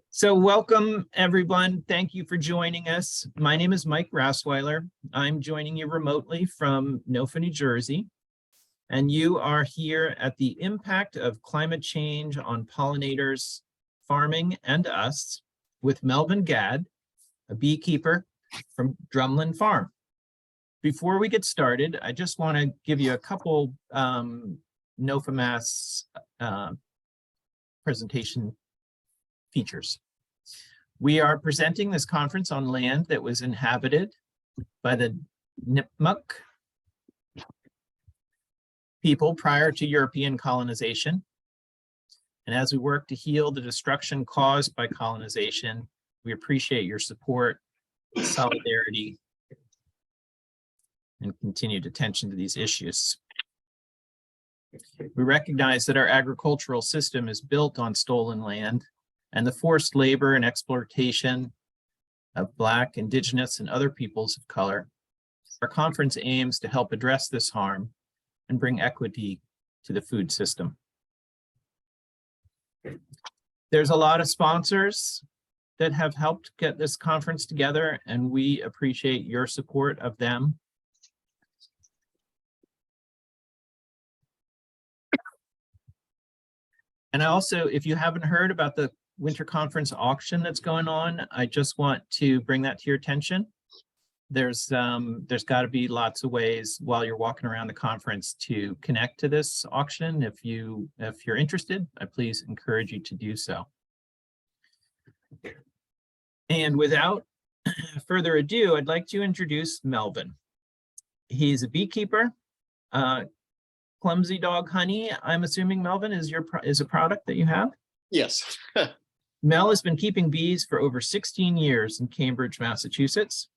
So welcome, everyone. Thank you for joining us. My name is Mike Rasweiler. I'm joining you remotely from NOFA, New Jersey. And you are here at the impact of climate change on pollinators, farming, and us with Melvin Gadd, a beekeeper from Drumlin Farm. Before we get started, I just want to give you a couple NOFA Mass presentation features. We are presenting this conference on land that was inhabited by the Nipmuc people prior to European colonization. And as we work to heal the destruction caused by colonization, we appreciate your support, solidarity, and continued attention to these issues. We recognize that our agricultural system is built on stolen land and the forced labor and exploitation of Black, Indigenous, and other peoples of color. Our conference aims to help address this harm and bring equity to the food system. There's a lot of sponsors that have helped get this conference together, and we appreciate your support of them. And I also, if you haven't heard about the winter conference auction that's going on, I just want to bring that to your attention. There's got to be lots of ways while you're walking around the conference to connect to this auction. If you're interested, I please encourage you to do so. And without further ado, I'd like to introduce Melvin. He's a beekeeper. Clumsy Dog Honey, I'm assuming, Melvin, is a product that you have? Yes. Mel has been keeping bees for over 16 years in Cambridge, Massachusetts.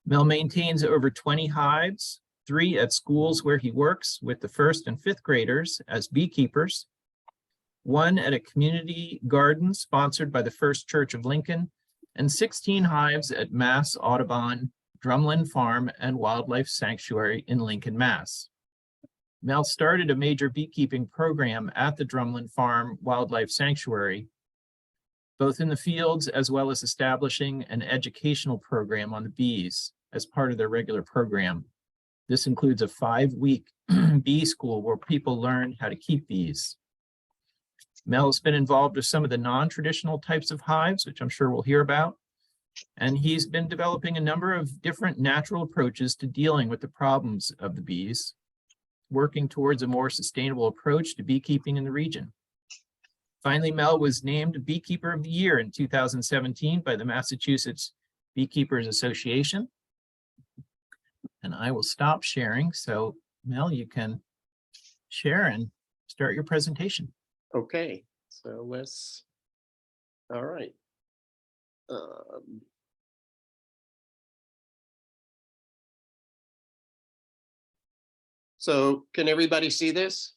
Mel maintains over 20 hives, 3 at schools where he works with the 1st and 5th graders as beekeepers, 1 at a community garden sponsored by the First Church of Lincoln, and 16 hives at Mass Audubon, Drumlin Farm, and Wildlife Sanctuary in Lincoln, Mass. Mel started a major beekeeping program at the Drumlin Farm Wildlife Sanctuary, both in the fields as well as establishing an educational program on the bees as part of their regular program. This includes a 5-week bee school where people learn how to keep bees. Mel has been involved with some of the non-traditional types of hives, which I'm sure we'll hear about. And he's been developing a number of different natural approaches to dealing with the problems of the bees, working towards a more sustainable approach to beekeeping in the region. Finally, Mel was named Beekeeper of the Year in 2017 by the Massachusetts Beekeepers Association. And I will stop sharing. So Mel, you can share and start your presentation. Okay, so let's, all right. So can everybody see this?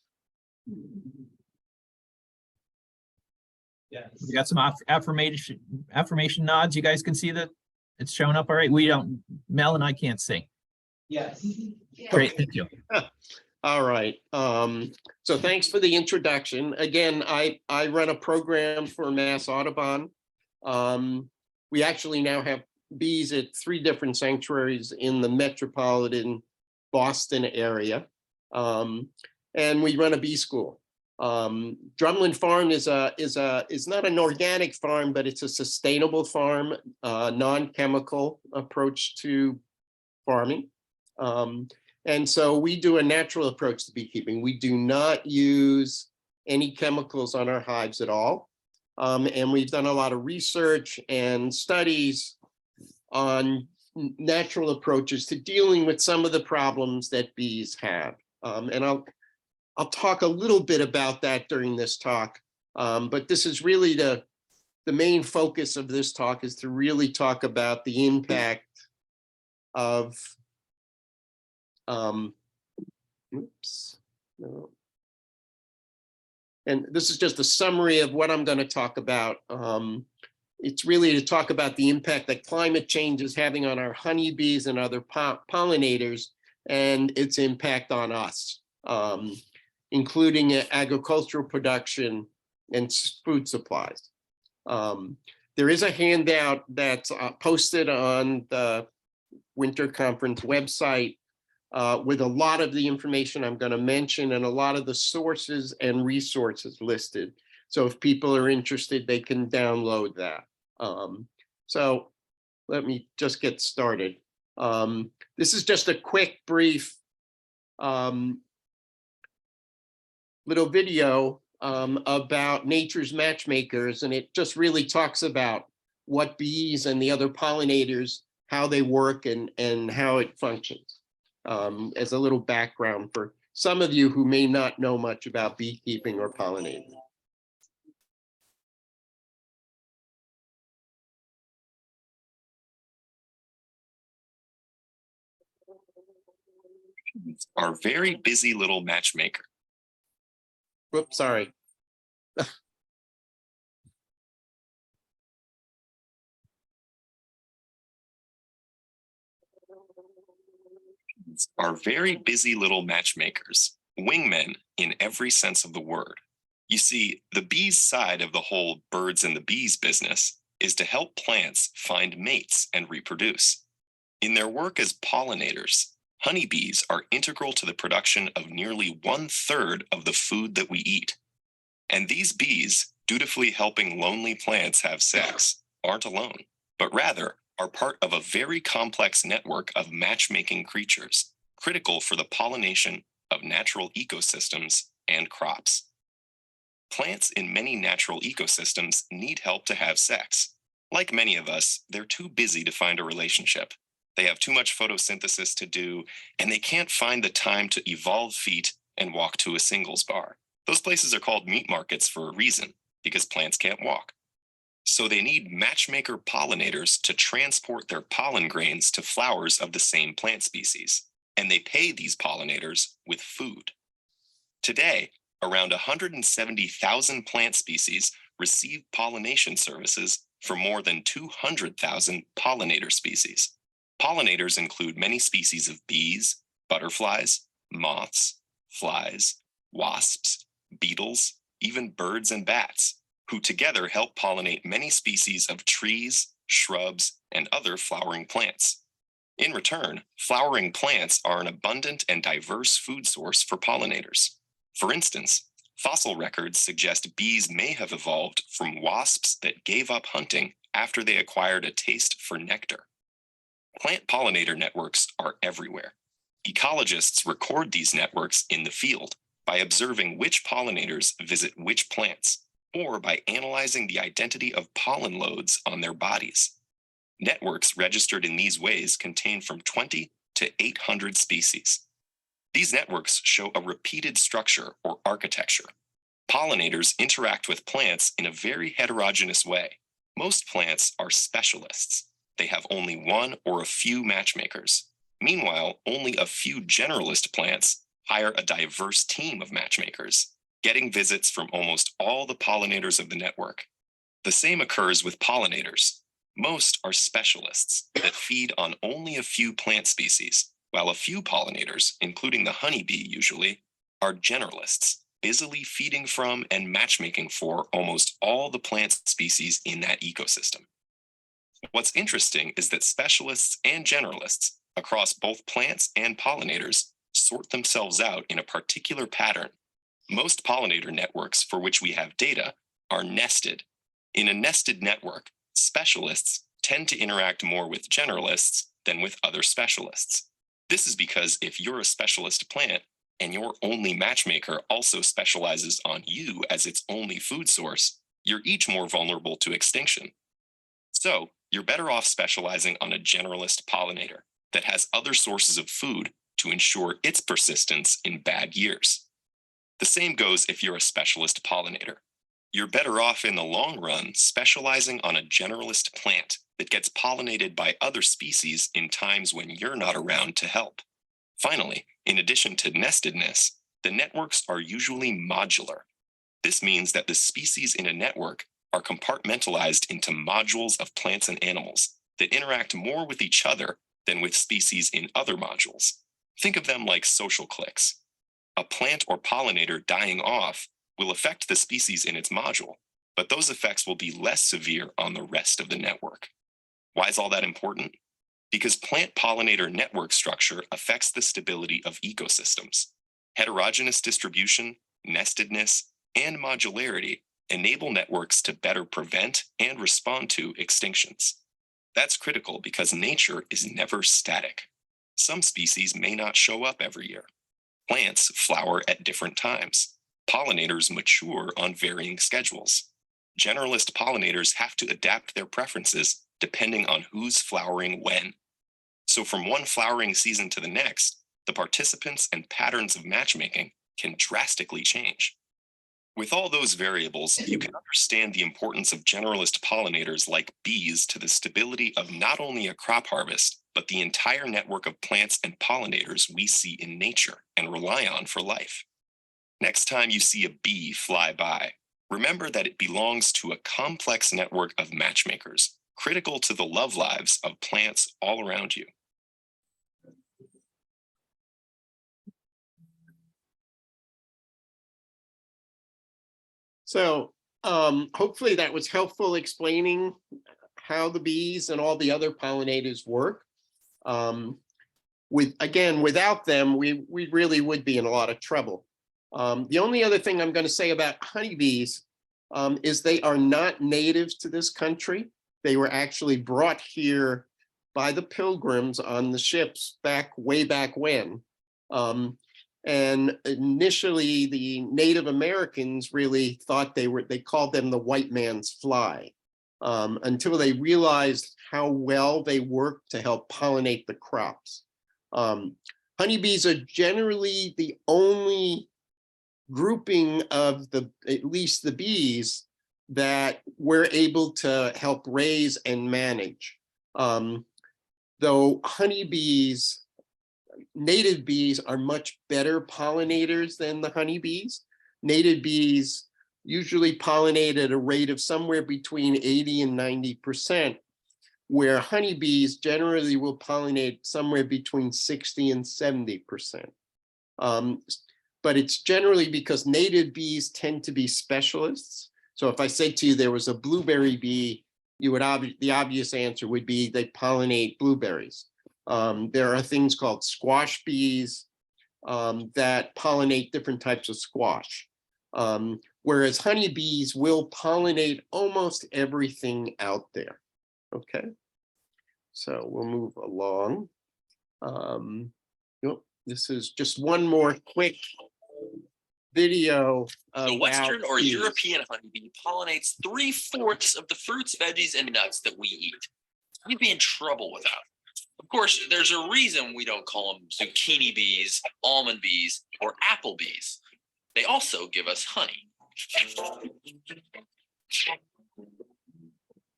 Yeah, we got some affirmation nods. You guys can see that it's showing up all right. We don't, Mel and I can't see. Yes. Great, thank you. All right. So thanks for the introduction. Again, I run a program for Mass Audubon. We actually now have bees at 3 different sanctuaries in the metropolitan Boston area. And we run a bee school. Drumlin Farm is not an organic farm, but it's a sustainable farm, non-chemical approach to farming. And so we do a natural approach to beekeeping. We do not use any chemicals on our hives at all. And we've done a lot of research and studies on natural approaches to dealing with some of the problems that bees have. And I'll talk a little bit about that during this talk, but this is really the main focus of this talk is to really talk about the impact of, oops, no. And this is just a summary of what I'm going to talk about. It's really to talk about the impact that climate change is having on our honeybees and other pollinators and its impact on us, including agricultural production and food supplies. There is a handout that's posted on the Winter Conference website with a lot of the information I'm going to mention and a lot of the sources and resources listed. So if people are interested, they can download that. So let me just get started. This is just a quick, brief little video about nature's matchmakers, and it just really talks about what bees and the other pollinators, how they work and how it functions, as a little background for some of you who may not know much about beekeeping or pollinating. Our very busy little matchmaker. Whoops, sorry. Are very busy little matchmakers, wingmen in every sense of the word. You see, the bees' side of the whole birds and the bees business is to help plants find mates and reproduce. In their work as pollinators, honeybees are integral to the production of nearly 1/3 of the food that we eat. And these bees, dutifully helping lonely plants have sex, aren't alone, but rather are part of a very complex network of matchmaking creatures, critical for the pollination of natural ecosystems and crops. Plants in many natural ecosystems need help to have sex. Like many of us, they're too busy to find a relationship. They have too much photosynthesis to do, and they can't find the time to evolve feet and walk to a singles bar. Those places are called meat markets for a reason, because plants can't walk. So they need matchmaker pollinators to transport their pollen grains to flowers of the same plant species, and they pay these pollinators with food. Today, around 170,000 plant species receive pollination services for more than 200,000 pollinator species. Pollinators include many species of bees, butterflies, moths, flies, wasps, beetles, even birds and bats, who together help pollinate many species of trees, shrubs, and other flowering plants. In return, flowering plants are an abundant and diverse food source for pollinators. For instance, fossil records suggest bees may have evolved from wasps that gave up hunting after they acquired a taste for nectar. Plant pollinator networks are everywhere. Ecologists record these networks in the field by observing which pollinators visit which plants, or by analyzing the identity of pollen loads on their bodies. Networks registered in these ways contain from 20 to 800 species. These networks show a repeated structure or architecture. Pollinators interact with plants in a very heterogeneous way. Most plants are specialists. They have only one or a few matchmakers. Meanwhile, only a few generalist plants hire a diverse team of matchmakers, getting visits from almost all the pollinators of the network. The same occurs with pollinators. Most are specialists that feed on only a few plant species, while a few pollinators, including the honeybee usually, are generalists, busily feeding from and matchmaking for almost all the plant species in that ecosystem. What's interesting is that specialists and generalists across both plants and pollinators sort themselves out in a particular pattern. Most pollinator networks for which we have data are nested. In a nested network, specialists tend to interact more with generalists than with other specialists. This is because if you're a specialist plant and your only matchmaker also specializes on you as its only food source, you're each more vulnerable to extinction. So you're better off specializing on a generalist pollinator that has other sources of food to ensure its persistence in bad years. The same goes if you're a specialist pollinator. You're better off in the long run specializing on a generalist plant that gets pollinated by other species in times when you're not around to help. Finally, in addition to nestedness, the networks are usually modular. This means that the species in a network are compartmentalized into modules of plants and animals that interact more with each other than with species in other modules. Think of them like social cliques. A plant or pollinator dying off will affect the species in its module, but those effects will be less severe on the rest of the network. Why is all that important? Because plant pollinator network structure affects the stability of ecosystems. Heterogeneous distribution, nestedness, and modularity enable networks to better prevent and respond to extinctions. That's critical because nature is never static. Some species may not show up every year. Plants flower at different times. Pollinators mature on varying schedules. Generalist pollinators have to adapt their preferences depending on who's flowering when. So from one flowering season to the next, the participants and patterns of matchmaking can drastically change. With all those variables, you can understand the importance of generalist pollinators like bees to the stability of not only a crop harvest, but the entire network of plants and pollinators we see in nature and rely on for life. Next time you see a bee fly by, remember that it belongs to a complex network of matchmakers, critical to the love lives of plants all around you. So hopefully that was helpful explaining how the bees and all the other pollinators work. Without them, we really would be in a lot of trouble. The only other thing I'm going to say about honeybees is they are not native to this country. They were actually brought here by the Pilgrims on the ships way back when. And initially, the Native Americans really thought they called them the white man's fly, until they realized how well they work to help pollinate the crops. Honeybees are generally the only grouping of at least the bees that we're able to help raise and manage. Though honeybees, native bees are much better pollinators than the honeybees. Native bees usually pollinate at a rate of somewhere between 80 and 90%, where honeybees generally will pollinate somewhere between 60 and 70%. But it's generally because native bees tend to be specialists. So if I said to you there was a blueberry bee, you would the obvious answer would be they pollinate blueberries. There are things called squash bees that pollinate different types of squash, whereas honeybees will pollinate almost everything out there. Okay, so we'll move along. This is just one more quick video. The Western or bees. European honeybee pollinates 3/4 of the fruits, veggies, and nuts that we eat. We'd be in trouble without it. Of course, there's a reason we don't call them zucchini bees, almond bees, or apple bees. They also give us honey.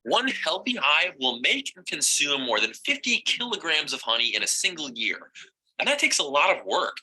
One healthy hive will make and consume more than 50 kilograms of honey in a single year. And that takes a lot of work.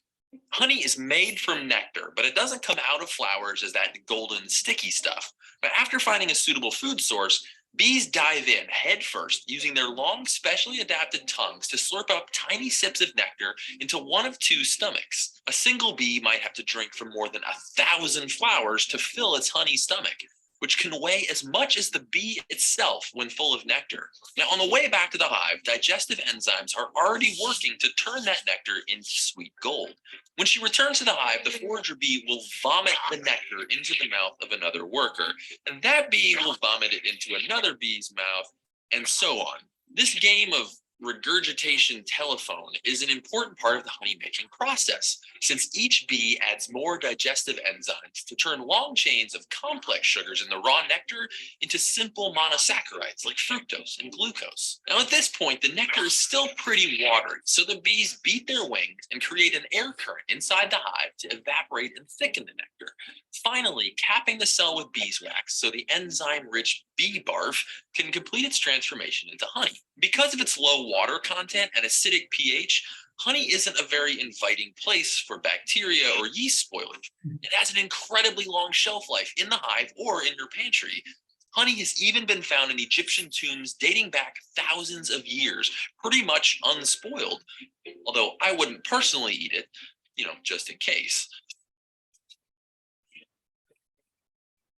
Honey is made from nectar, but it doesn't come out of flowers as that golden sticky stuff. But after finding a suitable food source, bees dive in head first, using their long, specially adapted tongues to slurp up tiny sips of nectar into one of two stomachs. A single bee might have to drink from more than 1,000 flowers to fill its honey stomach, which can weigh as much as the bee itself when full of nectar. Now, on the way back to the hive, digestive enzymes are already working to turn that nectar into sweet gold. When she returns to the hive, the forager bee will vomit the nectar into the mouth of another worker, and that bee will vomit it into another bee's mouth, and so on. This game of regurgitation telephone is an important part of the honey making process, since each bee adds more digestive enzymes to turn long chains of complex sugars in the raw nectar into simple monosaccharides like fructose and glucose. Now at this point, the nectar is still pretty watery, so the bees beat their wings and create an air current inside the hive to evaporate and thicken the nectar, finally capping the cell with beeswax so the enzyme-rich bee barf can complete its transformation into honey. Because of its low water content and acidic pH, honey isn't a very inviting place for bacteria or yeast spoilage. It has an incredibly long shelf life in the hive or in your pantry. Honey has even been found in Egyptian tombs dating back thousands of years, pretty much unspoiled. Although I wouldn't personally eat it, just in case.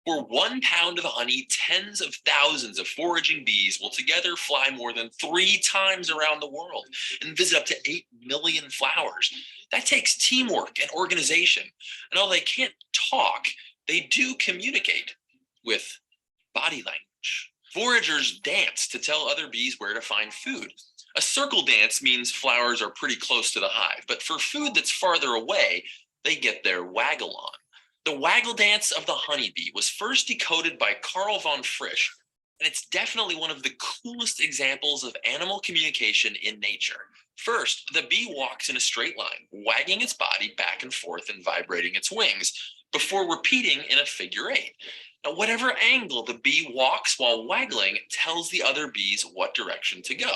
For 1 pound of honey, tens of thousands of foraging bees will together fly more than 3 times around the world and visit up to 8 million flowers. That takes teamwork and organization. And although they can't talk, they do communicate with body language. Foragers dance to tell other bees where to find food. A circle dance means flowers are pretty close to the hive, but for food that's farther away, they get their waggle on. The waggle dance of the honeybee was first decoded by Carl von Frisch, and it's definitely one of the coolest examples of animal communication in nature. First, the bee walks in a straight line, wagging its body back and forth and vibrating its wings, before repeating in a figure 8. Now, whatever angle the bee walks while waggling tells the other bees what direction to go.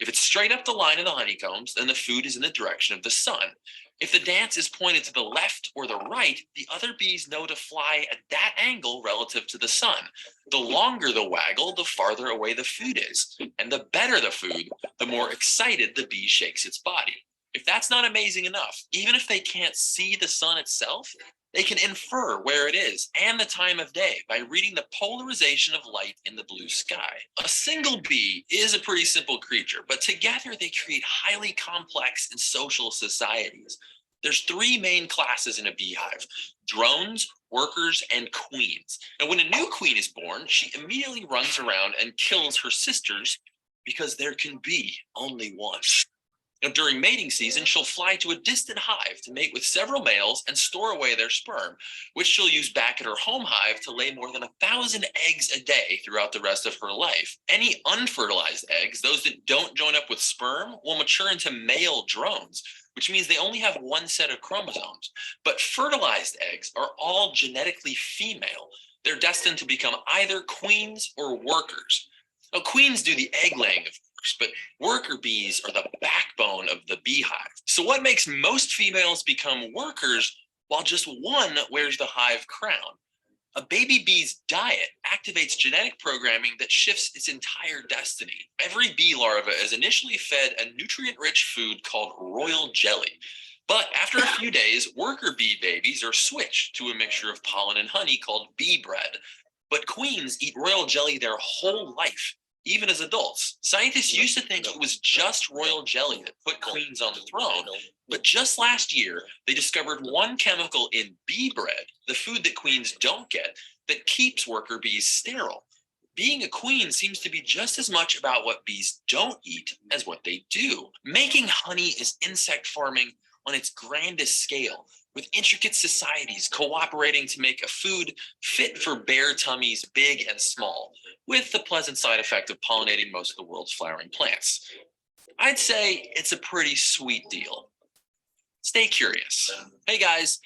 If it's straight up the line of the honeycombs, then the food is in the direction of the sun. If the dance is pointed to the left or the right, the other bees know to fly at that angle relative to the sun. The longer the waggle, the farther away the food is. And the better the food, the more excited the bee shakes its body. If that's not amazing enough, even if they can't see the sun itself, they can infer where it is and the time of day by reading the polarization of light in the blue sky. A single bee is a pretty simple creature, but together they create highly complex and social societies. There's 3 main classes in a beehive: drones, workers, and queens. And when a new queen is born, she immediately runs around and kills her sisters because there can be only one. Now, during mating season, she'll fly to a distant hive to mate with several males and store away their sperm, which she'll use back at her home hive to lay more than 1,000 eggs a day throughout the rest of her life. Any unfertilized eggs, those that don't join up with sperm, will mature into male drones, which means they only have 1 set of chromosomes. But fertilized eggs are all genetically female. They're destined to become either queens or workers. Now, queens do the egg laying, of course, but worker bees are the backbone of the beehive. So what makes most females become workers while just one wears the hive crown? A baby bee's diet activates genetic programming that shifts its entire destiny. Every bee larva is initially fed a nutrient-rich food called royal jelly. But after a few days, worker bee babies are switched to a mixture of pollen and honey called bee bread. But queens eat royal jelly their whole life, even as adults. Scientists used to think it was just royal jelly that put queens on the throne, but just last year, they discovered one chemical in bee bread, the food that queens don't get, that keeps worker bees sterile. Being a queen seems to be just as much about what bees don't eat as what they do. Making honey is insect farming on its grandest scale, with intricate societies cooperating to make a food fit for bear tummies big and small, with the pleasant side effect of pollinating most of the world's flowering plants. I'd say it's a pretty sweet deal. Stay curious. Hey guys.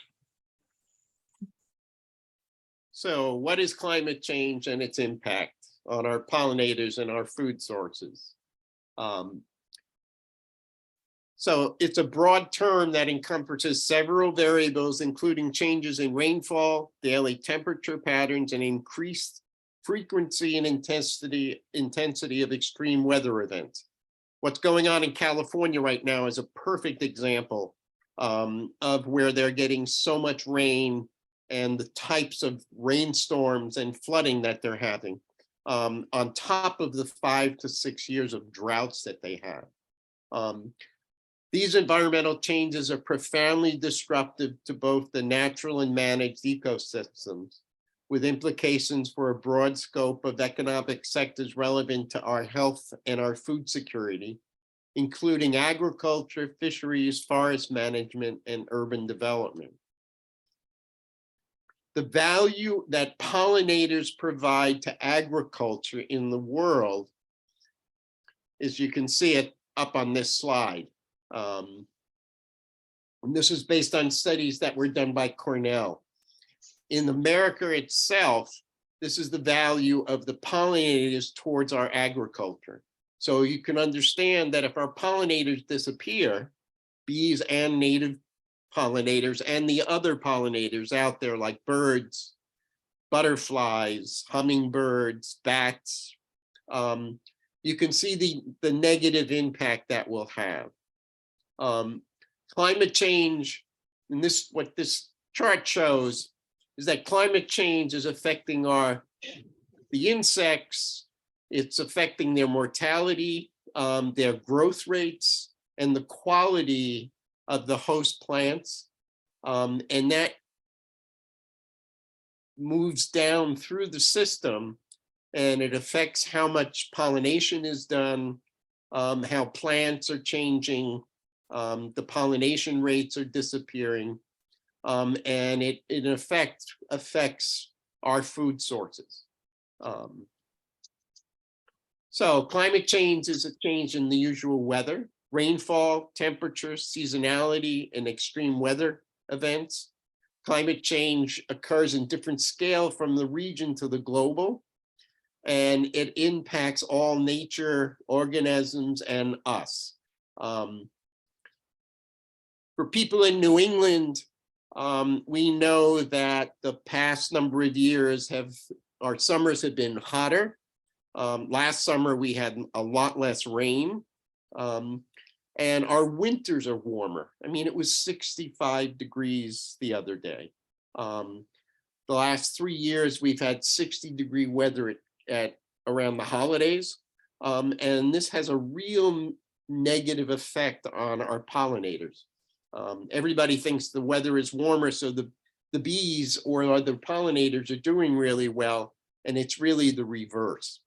So what is climate change and its impact on our pollinators and our food sources? So it's a broad term that encompasses several variables, including changes in rainfall, daily temperature patterns, and increased frequency and intensity of extreme weather events. What's going on in California right now is a perfect example of where they're getting so much rain and the types of rainstorms and flooding that they're having, on top of the 5 to 6 years of droughts that they have. These environmental changes are profoundly disruptive to both the natural and managed ecosystems, with implications for a broad scope of economic sectors relevant to our health and our food security, including agriculture, fisheries, forest management, and urban development. The value that pollinators provide to agriculture in the world, as you can see it up on this slide. And this is based on studies that were done by Cornell. In America itself, this is the value of the pollinators towards our agriculture. So you can understand that if our pollinators disappear, bees and native pollinators and the other pollinators out there like birds, butterflies, hummingbirds, bats, you can see the negative impact that will have. Climate change, and what this chart shows, is that climate change is affecting the insects, it's affecting their mortality, their growth rates, and the quality of the host plants. And that moves down through the system, and it affects how much pollination is done, how plants are changing, the pollination rates are disappearing, and it in effect affects our food sources. So climate change is a change in the usual weather, rainfall, temperature, seasonality, and extreme weather events. Climate change occurs in different scale from the region to the global, and it impacts all nature, organisms, and us. For people in New England, we know that the past number of years our summers have been hotter. Last summer we had a lot less rain, and our winters are warmer. I mean, it was 65 degrees the other day. The last 3 years we've had 60-degree weather at around the holidays, and this has a real negative effect on our pollinators. Everybody thinks the weather is warmer, so the bees or other pollinators are doing really well, and it's really the reverse.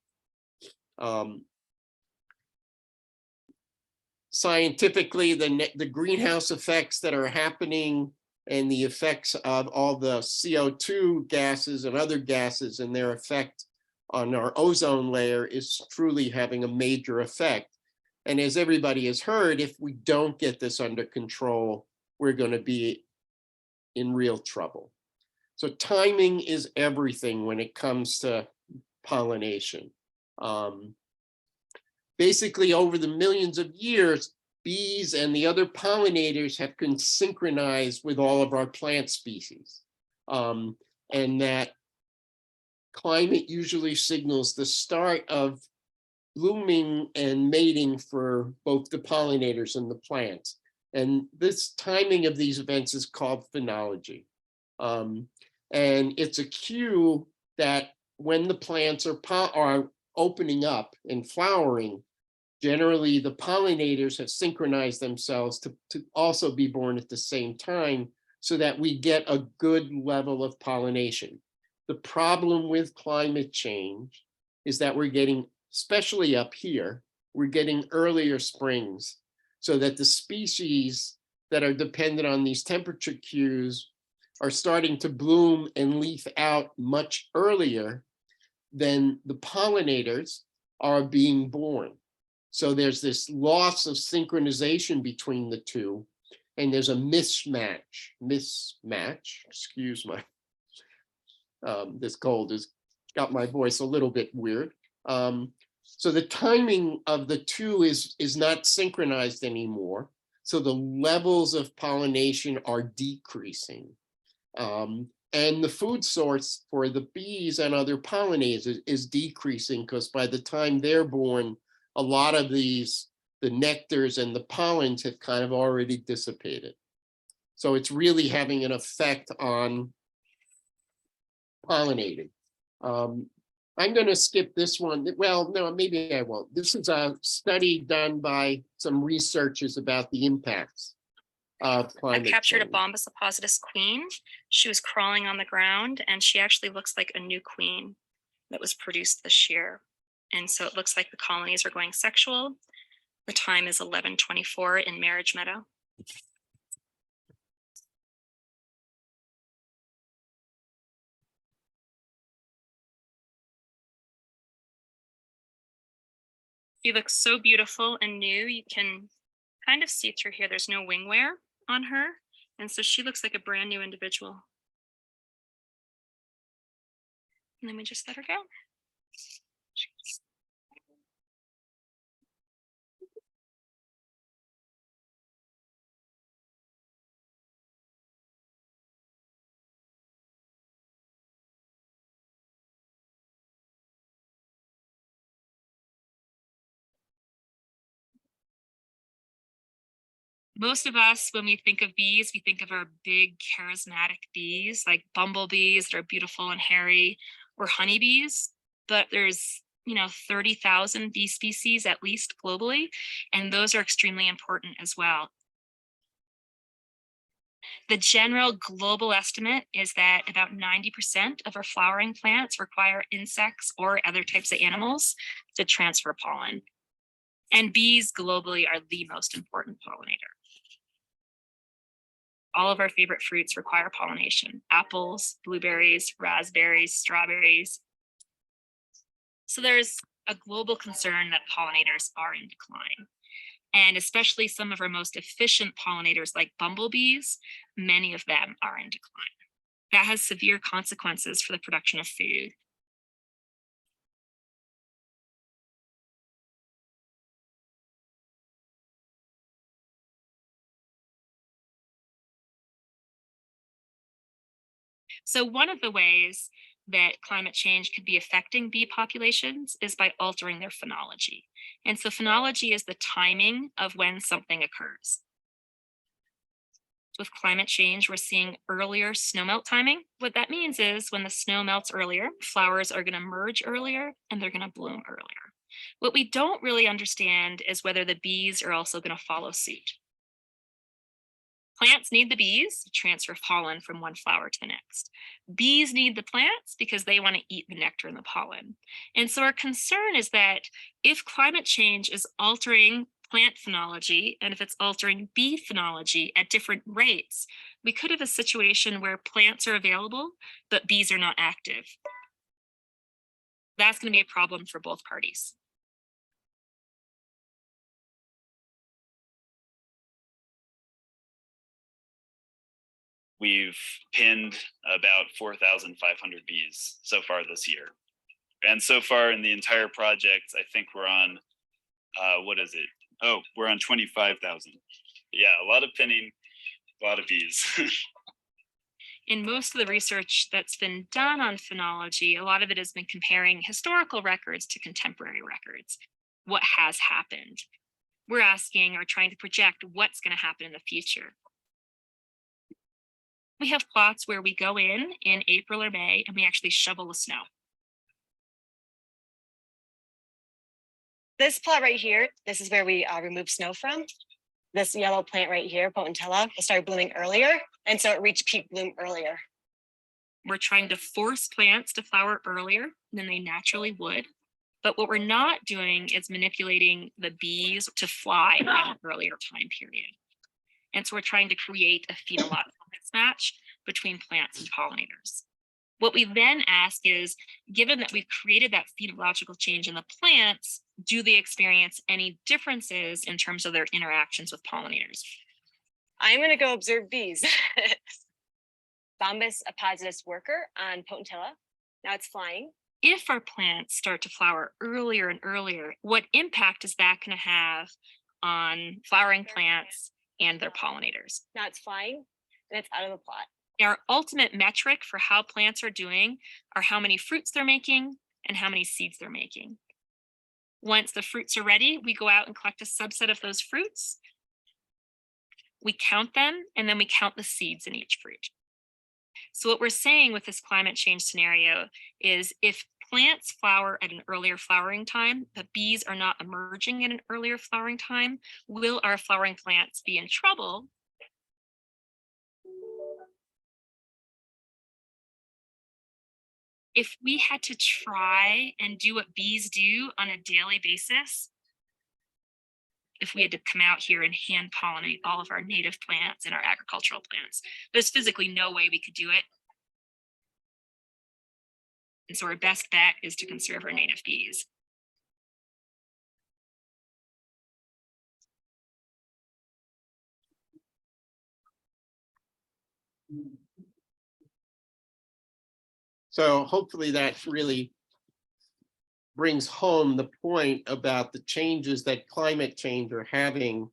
Scientifically, the greenhouse effects that are happening and the effects of all the CO2 gases and other gases and their effect on our ozone layer is truly having a major effect. And as everybody has heard, if we don't get this under control, we're going to be in real trouble. So timing is everything when it comes to pollination. Basically, over the millions of years, bees and the other pollinators have been synchronized with all of our plant species. And that climate usually signals the start of blooming and mating for both the pollinators and the plants. And this timing of these events is called phenology. And it's a cue that when the plants are opening up and flowering, generally the pollinators have synchronized themselves to also be born at the same time so that we get a good level of pollination. The problem with climate change is that we're getting, especially up here, we're getting earlier springs so that the species that are dependent on these temperature cues are starting to bloom and leaf out much earlier than the pollinators are being born. So there's this loss of synchronization between the two, and there's a mismatch, excuse my, this cold has got my voice a little bit weird. So the timing of the two is not synchronized anymore. So the levels of pollination are decreasing. And the food source for the bees and other pollinators is decreasing because by the time they're born, a lot of the nectars and the pollens have kind of already dissipated. So it's really having an effect on pollinating. I'm going to skip this one. Well, no, maybe I won't. This is a study done by some researchers about the impacts of climate change. I captured a Bombus opositus queen. She was crawling on the ground, and she actually looks like a new queen that was produced this year. And so it looks like the colonies are going sexual. The time is 11:24 in Marriage Meadow. She looks so beautiful and new. You can kind of see through here. There's no wing wear on her. And so she looks like a brand new individual. And then we just let her go. Most of us, when we think of bees, we think of our big charismatic bees like bumblebees that are beautiful and hairy, or honeybees. But there's 30,000 bee species at least globally, and those are extremely important as well. The general global estimate is that about 90% of our flowering plants require insects or other types of animals to transfer pollen. And bees globally are the most important pollinator. All of our favorite fruits require pollination: apples, blueberries, raspberries, strawberries. So there's a global concern that pollinators are in decline. And especially some of our most efficient pollinators like bumblebees, many of them are in decline. That has severe consequences for the production of food. So one of the ways that climate change could be affecting bee populations is by altering their phenology. And so phenology is the timing of when something occurs. With climate change, we're seeing earlier snowmelt timing. What that means is when the snow melts earlier, flowers are going to emerge earlier and they're going to bloom earlier. What we don't really understand is whether the bees are also going to follow suit. Plants need the bees to transfer pollen from one flower to the next. Bees need the plants because they want to eat the nectar and the pollen. And so our concern is that if climate change is altering plant phenology, and if it's altering bee phenology at different rates, we could have a situation where plants are available, but bees are not active. That's going to be a problem for both parties. We've pinned about 4,500 bees so far this year. And so far in the entire project, I think we're on, what is it? Oh, we're on 25,000. Yeah, a lot of pinning, a lot of bees. In most of the research that's been done on phenology, a lot of it has been comparing historical records to contemporary records. What has happened? We're asking or trying to project what's going to happen in the future. We have plots where we go in April or May and we actually shovel the snow. This plot right here, this is where we remove snow from. This yellow plant right here, Potentilla, it started blooming earlier, and so it reached peak bloom earlier. We're trying to force plants to flower earlier than they naturally would. But what we're not doing is manipulating the bees to fly at an earlier time period. And so we're trying to create a phenological mismatch between plants and pollinators. What we then ask is, given that we've created that phenological change in the plants, do they experience any differences in terms of their interactions with pollinators? I'm going to go observe bees. Bombus appositus worker on Potentilla. Now it's flying. If our plants start to flower earlier and earlier, what impact is that going to have on flowering plants and their pollinators? Now it's flying and it's out of the plot. Our ultimate metric for how plants are doing are how many fruits they're making and how many seeds they're making. Once the fruits are ready, we go out and collect a subset of those fruits. We count them, and then we count the seeds in each fruit. So what we're saying with this climate change scenario is if plants flower at an earlier flowering time, but bees are not emerging at an earlier flowering time, will our flowering plants be in trouble? If we had to try and do what bees do on a daily basis, if we had to come out here and hand pollinate all of our native plants and our agricultural plants, there's physically no way we could do it. And so our best bet is to conserve our native bees. So hopefully that really brings home the point about the changes that climate change are having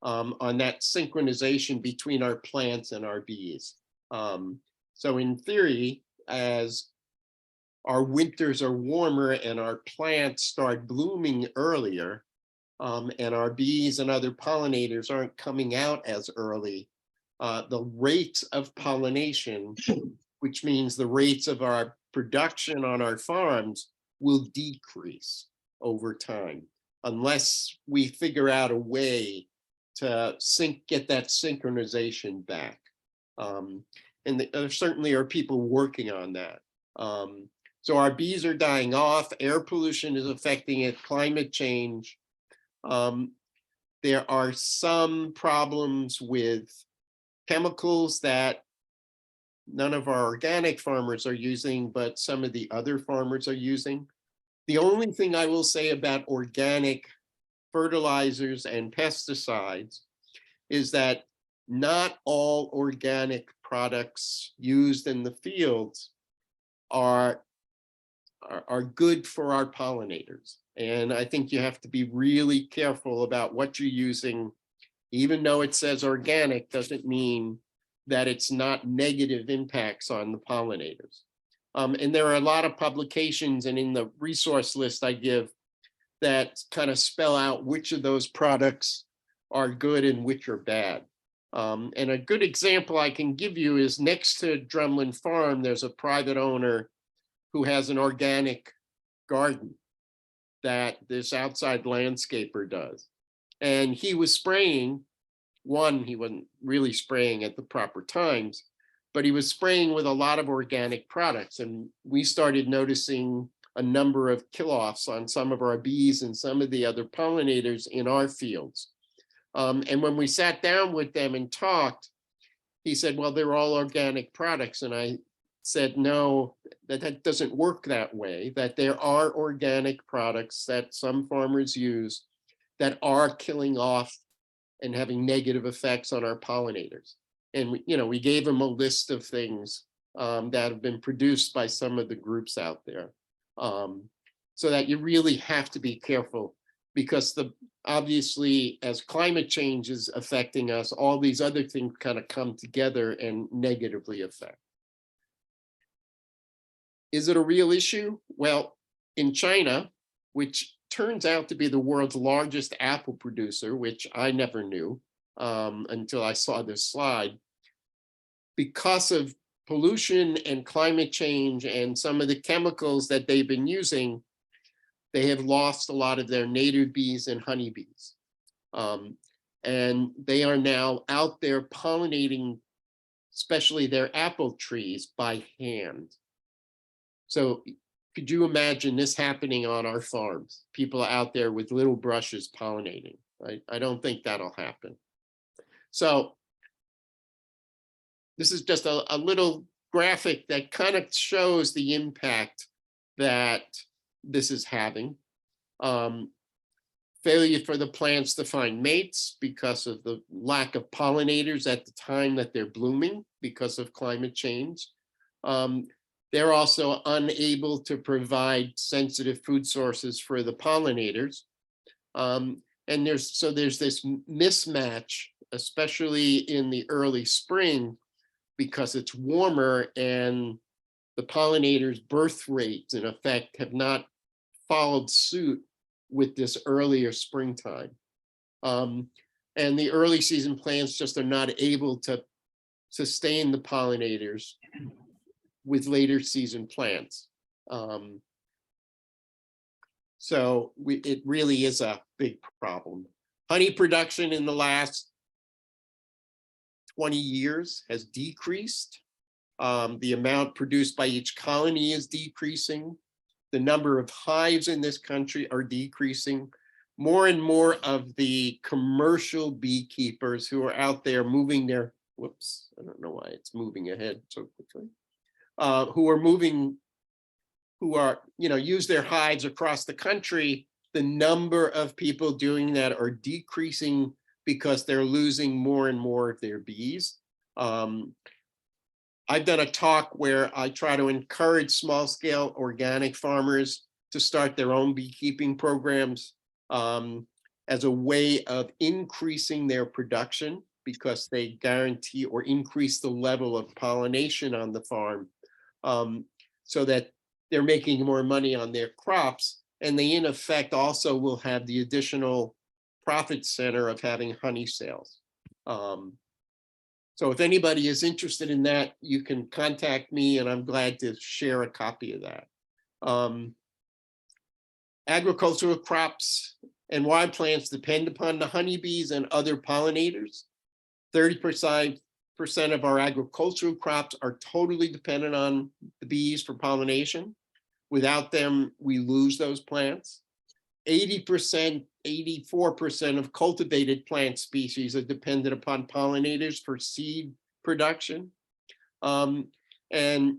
on that synchronization between our plants and our bees. So in theory, as our winters are warmer and our plants start blooming earlier, and our bees and other pollinators aren't coming out as early, the rates of pollination, which means the rates of our production on our farms, will decrease over time unless we figure out a way to get that synchronization back. And there certainly are people working on that. So our bees are dying off, air pollution is affecting it, climate change. There are some problems with chemicals that none of our organic farmers are using, but some of the other farmers are using. The only thing I will say about organic fertilizers and pesticides is that not all organic products used in the fields are good for our pollinators. And I think you have to be really careful about what you're using. Even though it says organic, doesn't mean that it's not negative impacts on the pollinators. And there are a lot of publications, and in the resource list I give, that kind of spell out which of those products are good and which are bad. And a good example I can give you is next to Drumlin Farm, there's a private owner who has an organic garden that this outside landscaper does. And he was spraying, he wasn't really spraying at the proper times, but he was spraying with a lot of organic products. And we started noticing a number of kill-offs on some of our bees and some of the other pollinators in our fields. And when we sat down with them and talked, he said, well, they're all organic products. And I said, no, that doesn't work that way, that there are organic products that some farmers use that are killing off and having negative effects on our pollinators. And we gave them a list of things that have been produced by some of the groups out there. So that you really have to be careful, because obviously as climate change is affecting us, all these other things kind of come together and negatively affect. Is it a real issue? Well, in China, which turns out to be the world's largest apple producer, which I never knew until I saw this slide, because of pollution and climate change and some of the chemicals that they've been using, they have lost a lot of their native bees and honeybees. And they are now out there pollinating, especially their apple trees, by hand. So could you imagine this happening on our farms? People out there with little brushes pollinating, right? I don't think that'll happen. So this is just a little graphic that kind of shows the impact that this is having. Failure for the plants to find mates because of the lack of pollinators at the time that they're blooming because of climate change. They're also unable to provide sensitive food sources for the pollinators. And there's this mismatch, especially in the early spring, because it's warmer and the pollinators' birth rates, in effect, have not followed suit with this earlier springtime. And the early season plants just are not able to sustain the pollinators with later season plants. So it really is a big problem. Honey production in the last 20 years has decreased. The amount produced by each colony is decreasing. The number of hives in this country are decreasing. More and more of the commercial beekeepers who are out there moving their, whoops, I don't know why it's moving ahead so quickly, use their hives across the country, the number of people doing that are decreasing because they're losing more and more of their bees. I've done a talk where I try to encourage small-scale organic farmers to start their own beekeeping programs as a way of increasing their production, because they guarantee or increase the level of pollination on the farm, so that they're making more money on their crops. And they, in effect, also will have the additional profit center of having honey sales. So if anybody is interested in that, you can contact me and I'm glad to share a copy of that. Agricultural crops and wild plants depend upon the honeybees and other pollinators. 30% of our agricultural crops are totally dependent on the bees for pollination. Without them, we lose those plants. 80%, 84% of cultivated plant species are dependent upon pollinators for seed production. And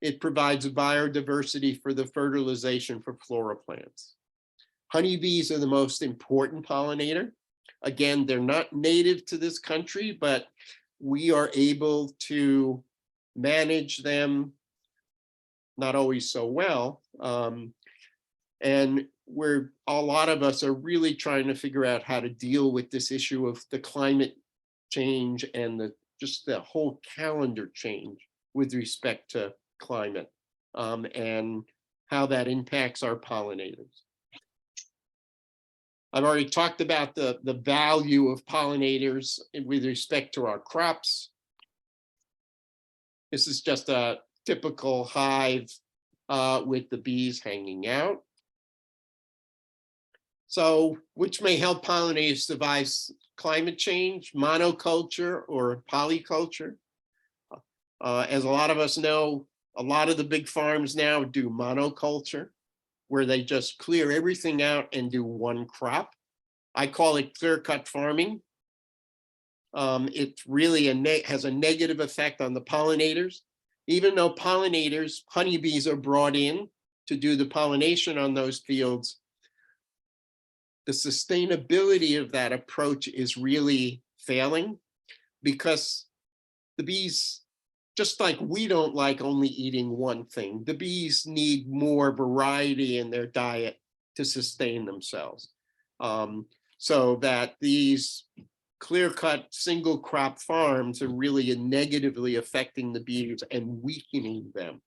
it provides biodiversity for the fertilization for flora plants. Honeybees are the most important pollinator. Again, they're not native to this country, but we are able to manage them, not always so well. And a lot of us are really trying to figure out how to deal with this issue of the climate change and just the whole calendar change with respect to climate, and how that impacts our pollinators. I've already talked about the value of pollinators with respect to our crops. This is just a typical hive with the bees hanging out. So, which may help pollinators survive climate change, monoculture or polyculture. As a lot of us know, a lot of the big farms now do monoculture, where they just clear everything out and do one crop. I call it clear-cut farming. It really has a negative effect on the pollinators. Even though pollinators, honeybees are brought in to do the pollination on those fields, the sustainability of that approach is really failing, because the bees, just like we don't like only eating one thing, the bees need more variety in their diet to sustain themselves. So that these clear-cut single crop farms are really negatively affecting the bees and weakening them.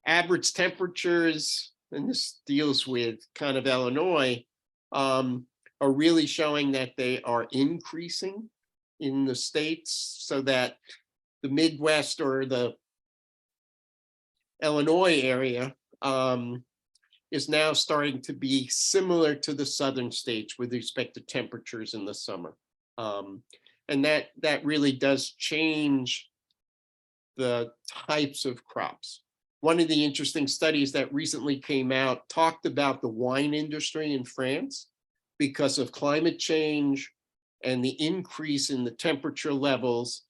Average temperatures, and this deals with kind of Illinois, are really showing that they are increasing in the states, so that the Midwest or the Illinois area is now starting to be similar to the southern states with respect to temperatures in the summer. And that really does change the types of crops. One of the interesting studies that recently came out talked about the wine industry in France because of climate change and the increase in the temperature levels.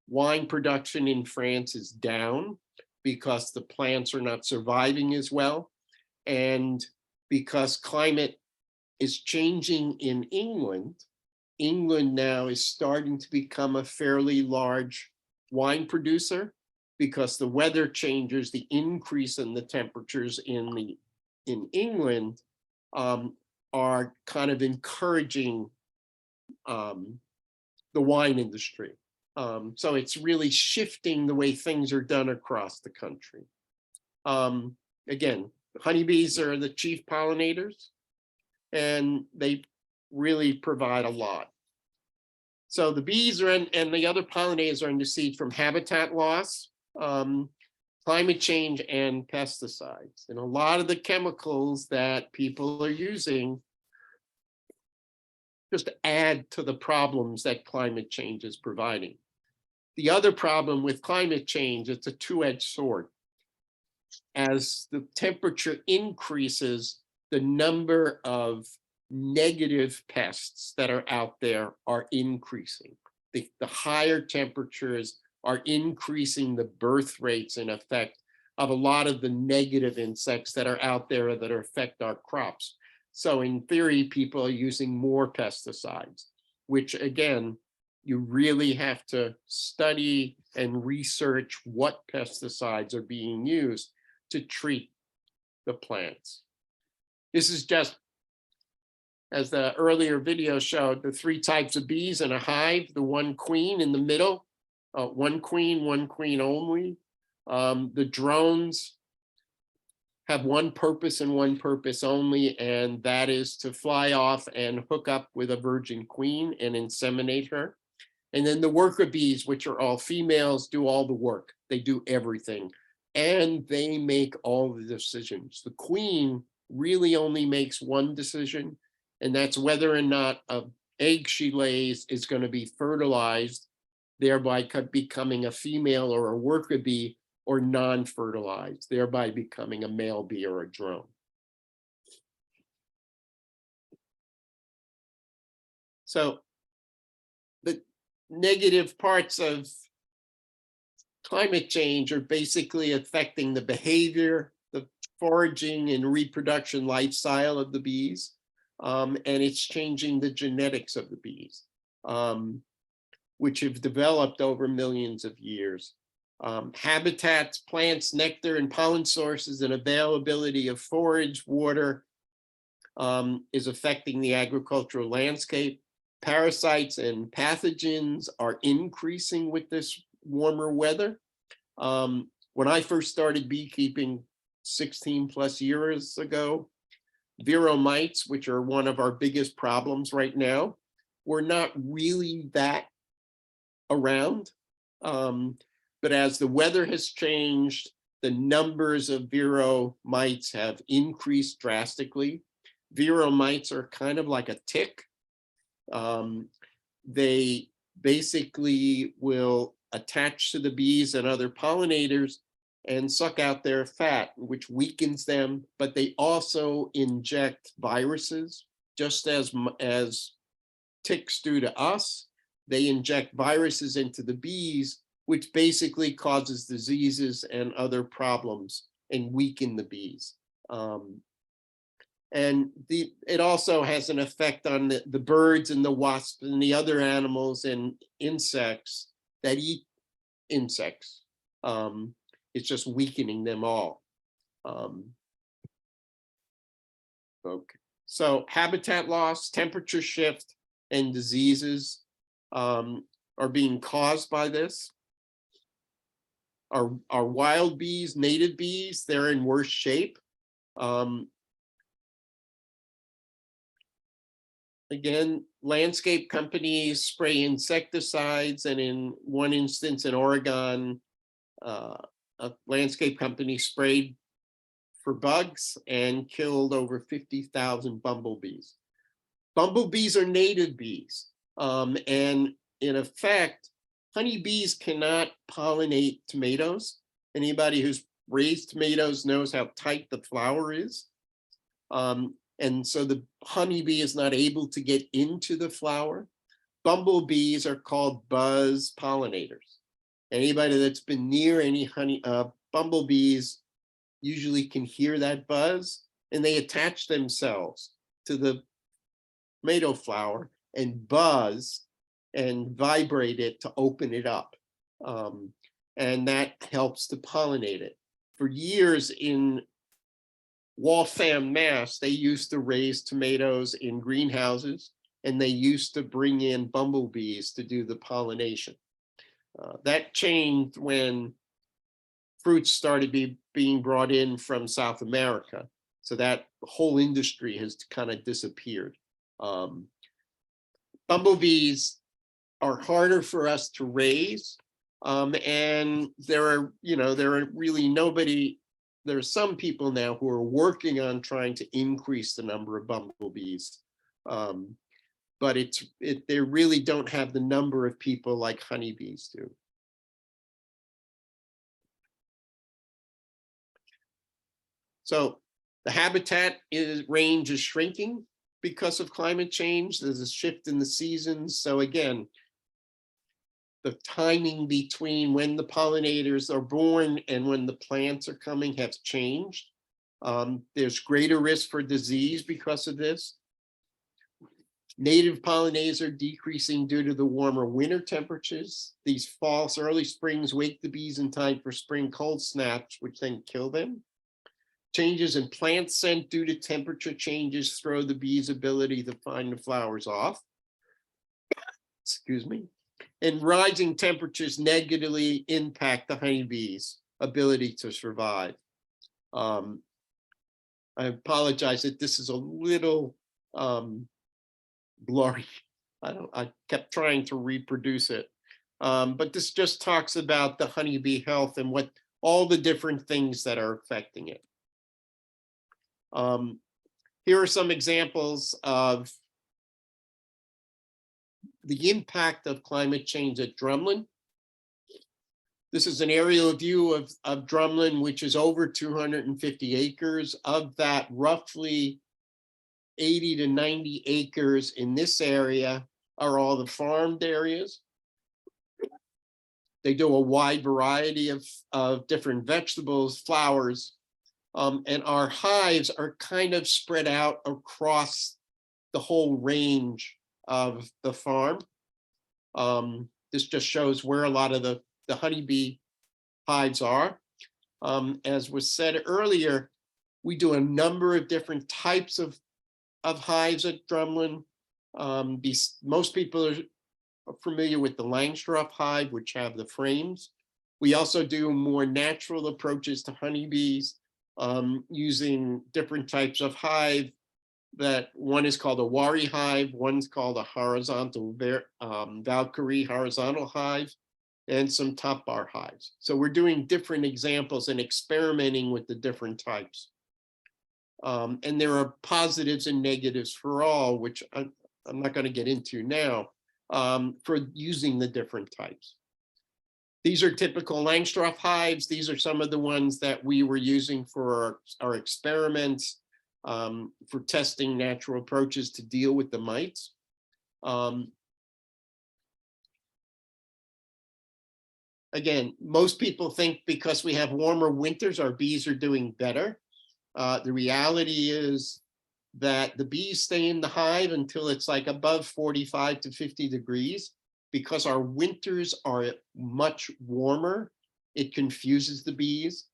Wine production in France is down because the plants are not surviving as well. And because climate is changing in England, England now is starting to become a fairly large wine producer, because the weather changes, the increase in the temperatures in England are kind of encouraging the wine industry. So it's really shifting the way things are done across the country. Again, honeybees are the chief pollinators, and they really provide a lot. So the bees are and the other pollinators are in the seed from habitat loss, climate change, and pesticides. And a lot of the chemicals that people are using just add to the problems that climate change is providing. The other problem with climate change, it's a two-edged sword. As the temperature increases, the number of negative pests that are out there are increasing. The higher temperatures are increasing the birth rates, in effect, of a lot of the negative insects that are out there that affect our crops. So in theory, people are using more pesticides, which again, you really have to study and research what pesticides are being used to treat the plants. This is just, as the earlier video showed, the three types of bees in a hive, the one queen in the middle, one queen only. The drones have one purpose and one purpose only, and that is to fly off and hook up with a virgin queen and inseminate her. And then the worker bees, which are all females, do all the work. They do everything. And they make all the decisions. The queen really only makes one decision, and that's whether or not an egg she lays is going to be fertilized, thereby becoming a female or a worker bee, or non-fertilized, thereby becoming a male bee or a drone. So the negative parts of climate change are basically affecting the behavior, the foraging and reproduction lifestyle of the bees, and it's changing the genetics of the bees, which have developed over millions of years. Habitats, plants, nectar, and pollen sources, and availability of forage, water is affecting the agricultural landscape. Parasites and pathogens are increasing with this warmer weather. When I first started beekeeping 16 plus years ago, vero mites, which are one of our biggest problems right now, were not really that around. But as the weather has changed, the numbers of vero mites have increased drastically. Vero mites are kind of like a tick. They basically will attach to the bees and other pollinators and suck out their fat, which weakens them, but they also inject viruses, just as ticks do to us. They inject viruses into the bees, which basically causes diseases and other problems and weaken the bees. And it also has an effect on the birds and the wasps and the other animals and insects that eat insects. It's just weakening them all. Okay. So habitat loss, temperature shift, and diseases are being caused by this. Our wild bees, native bees, they're in worse shape. Again, landscape companies spray insecticides, and in one instance in Oregon, a landscape company sprayed for bugs and killed over 50,000 bumblebees. Bumblebees are native bees, and in effect, honeybees cannot pollinate tomatoes. Anybody who's raised tomatoes knows how tight the flower is. And so the honeybee is not able to get into the flower. Bumblebees are called buzz pollinators. Anybody that's been near any bumblebees usually can hear that buzz, and they attach themselves to the tomato flower and buzz and vibrate it to open it up. And that helps to pollinate it. For years in Waltham, Mass, they used to raise tomatoes in greenhouses, and they used to bring in bumblebees to do the pollination. That changed when fruits started being brought in from South America. So that whole industry has kind of disappeared. Bumblebees are harder for us to raise. And there are some people now who are working on trying to increase the number of bumblebees. But they really don't have the number of people like honeybees do. So the habitat range is shrinking because of climate change. There's a shift in the seasons. So again, the timing between when the pollinators are born and when the plants are coming has changed. There's greater risk for disease because of this. Native pollinators are decreasing due to the warmer winter temperatures. These false early springs wake the bees in time for spring cold snaps, which then kill them. Changes in plant scent due to temperature changes throw the bees' ability to find the flowers off. Excuse me. And rising temperatures negatively impact the honeybees' ability to survive. I apologize that this is a little blurry. I kept trying to reproduce it. But this just talks about the honeybee health and what all the different things that are affecting it. Here are some examples of the impact of climate change at Drumlin. This is an aerial view of Drumlin, which is over 250 acres. Of that, roughly 80 to 90 acres in this area are all the farmed areas. They do a wide variety of different vegetables, flowers, and our hives are kind of spread out across the whole range of the farm. This just shows where a lot of the honeybee hives are. As was said earlier, we do a number of different types of hives at Drumlin. Most people are familiar with the Langstroth hive, which have the frames. We also do more natural approaches to honeybees, using different types of hive. That one is called a Wari hive, one's called a horizontal Valkyrie horizontal hive, and some top bar hives. So we're doing different examples and experimenting with the different types. And there are positives and negatives for all, which I'm not going to get into now, for using the different types. These are typical Langstroth hives. These are some of the ones that we were using for our experiments, for testing natural approaches to deal with the mites. Again, most people think because we have warmer winters, our bees are doing better. The reality is that the bees stay in the hive until it's like above 45 to 50 degrees. Because our winters are much warmer, it confuses the bees.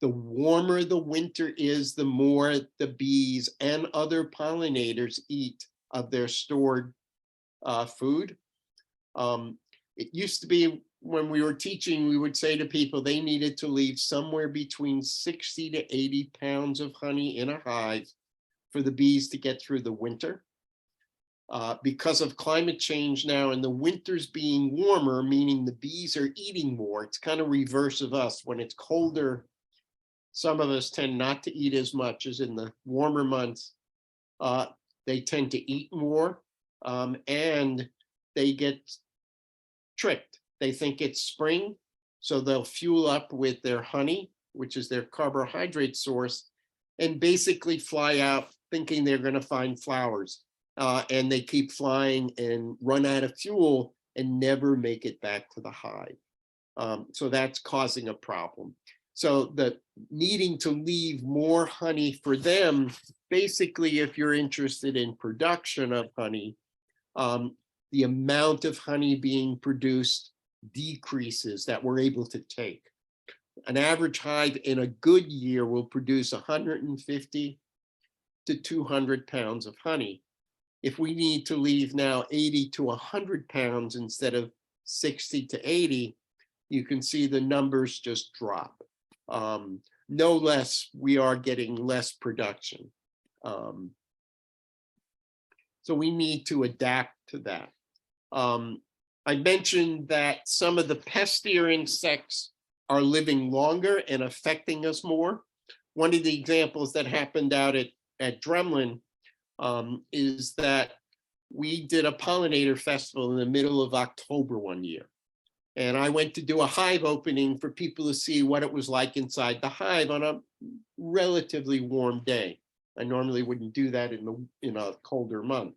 The warmer the winter is, the more the bees and other pollinators eat of their stored food. It used to be when we were teaching, we would say to people they needed to leave somewhere between 60 to 80 pounds of honey in a hive for the bees to get through the winter. Because of climate change now and the winters being warmer, meaning the bees are eating more. It's kind of reverse of us. When it's colder, some of us tend not to eat as much as in the warmer months. They tend to eat more, and they get tricked. They think it's spring, so they'll fuel up with their honey, which is their carbohydrate source, and basically fly out thinking they're going to find flowers. And they keep flying and run out of fuel and never make it back to the hive. So that's causing a problem. So the needing to leave more honey for them, basically, if you're interested in production of honey, the amount of honey being produced decreases that we're able to take. An average hive in a good year will produce 150 to 200 pounds of honey. If we need to leave now 80 to 100 pounds instead of 60 to 80, you can see the numbers just drop. No less, we are getting less production. So we need to adapt to that. I mentioned that some of the pestier insects are living longer and affecting us more. One of the examples that happened out at Drumlin is that we did a pollinator festival in the middle of October one year. And I went to do a hive opening for people to see what it was like inside the hive on a relatively warm day. I normally wouldn't do that in a colder month.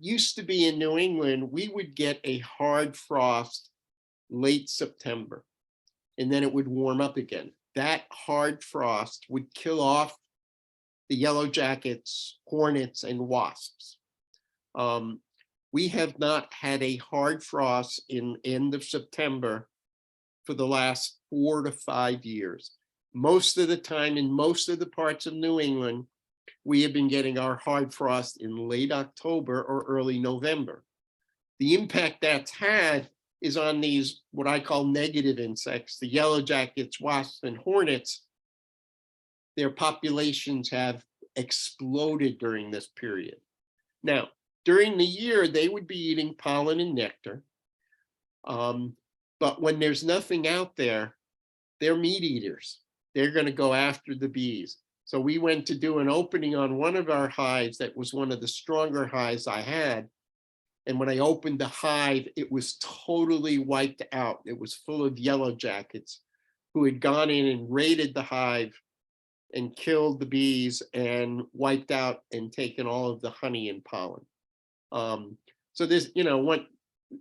Used to be in New England, we would get a hard frost late September, and then it would warm up again. That hard frost would kill off the yellow jackets, hornets, and wasps. We have not had a hard frost in end of September for the last 4 to 5 years. Most of the time in most of the parts of New England, we have been getting our hard frost in late October or early November. The impact that's had is on these, what I call negative insects, the yellow jackets, wasps, and hornets. their populations have exploded during this period. Now, during the year, they would be eating pollen and nectar. But when there's nothing out there, they're meat eaters. They're going to go after the bees. So we went to do an opening on one of our hives that was one of the stronger hives I had. And when I opened the hive, it was totally wiped out. It was full of yellow jackets who had gone in and raided the hive and killed the bees and wiped out and taken all of the honey and pollen. So this,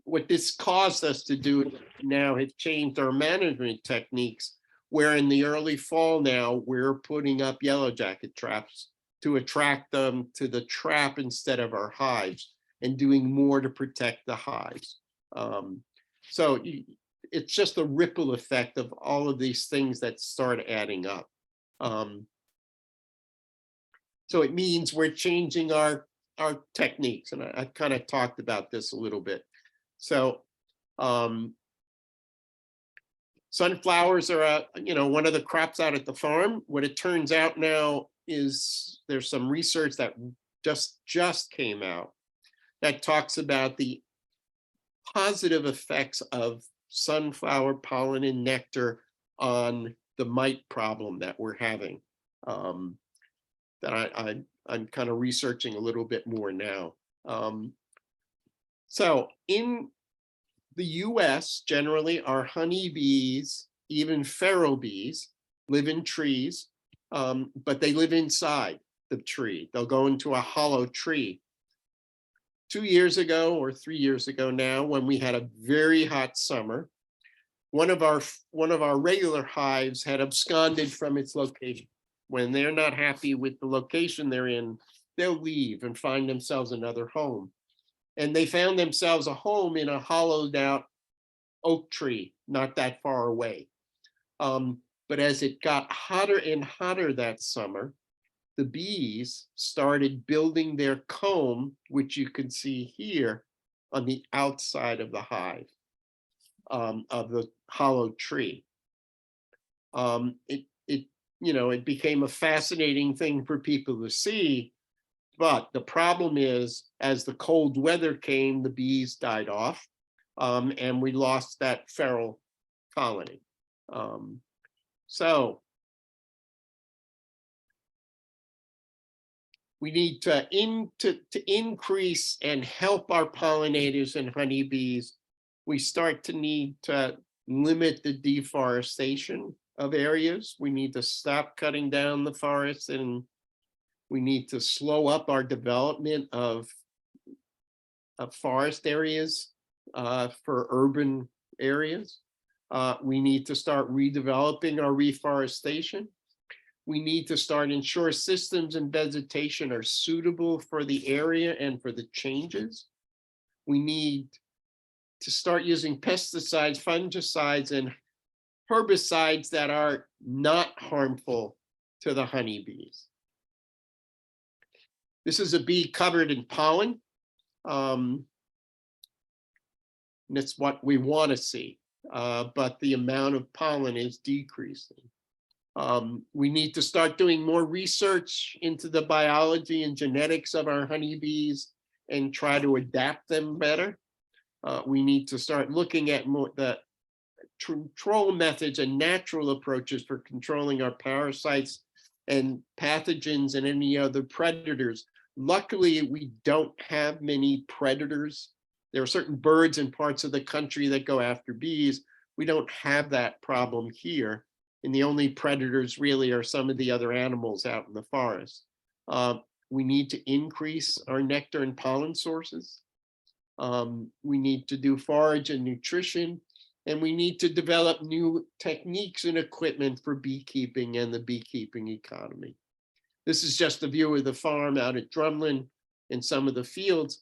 what this caused us to do now has changed our management techniques, where in the early fall now, we're putting up yellow jacket traps to attract them to the trap instead of our hives, and doing more to protect the hives. So it's just a ripple effect of all of these things that start adding up. So it means we're changing our techniques, and I kind of talked about this a little bit. So sunflowers are one of the crops out at the farm. What it turns out now is there's some research that just came out that talks about the positive effects of sunflower pollen and nectar on the mite problem that we're having. That I'm kind of researching a little bit more now. So in the US, generally, our honeybees, even feral bees, live in trees, but they live inside the tree. They'll go into a hollow tree. 2 years ago or 3 years ago now, when we had a very hot summer, one of our regular hives had absconded from its location. When they're not happy with the location they're in, they'll leave and find themselves another home. And they found themselves a home in a hollowed out oak tree, not that far away. But as it got hotter and hotter that summer, the bees started building their comb, which you can see here on the outside of the hive, of the hollow tree. It became a fascinating thing for people to see, but the problem is, as the cold weather came, the bees died off, and we lost that feral colony. So we need to increase and help our pollinators and honeybees. We start to need to limit the deforestation of areas. We need to stop cutting down the forests, and we need to slow up our development of forest areas for urban areas. We need to start redeveloping our reforestation. We need to start ensure systems and vegetation are suitable for the area and for the changes. We need to start using pesticides, fungicides, and herbicides that are not harmful to the honeybees. This is a bee covered in pollen. And it's what we want to see, but the amount of pollen is decreasing. We need to start doing more research into the biology and genetics of our honeybees and try to adapt them better. We need to start looking at the control methods and natural approaches for controlling our parasites and pathogens and any other predators. Luckily, we don't have many predators. There are certain birds in parts of the country that go after bees. We don't have that problem here. And the only predators really are some of the other animals out in the forest. We need to increase our nectar and pollen sources. We need to do forage and nutrition, and we need to develop new techniques and equipment for beekeeping and the beekeeping economy. This is just a view of the farm out at Drumlin and some of the fields.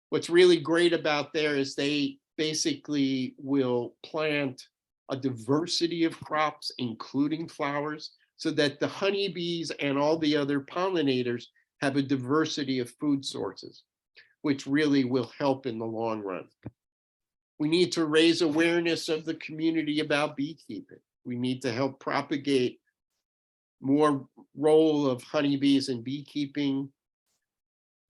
What's really great about there is they basically will plant a diversity of crops, including flowers, so that the honeybees and all the other pollinators have a diversity of food sources, which really will help in the long run. We need to raise awareness of the community about beekeeping. We need to help propagate more role of honeybees in beekeeping.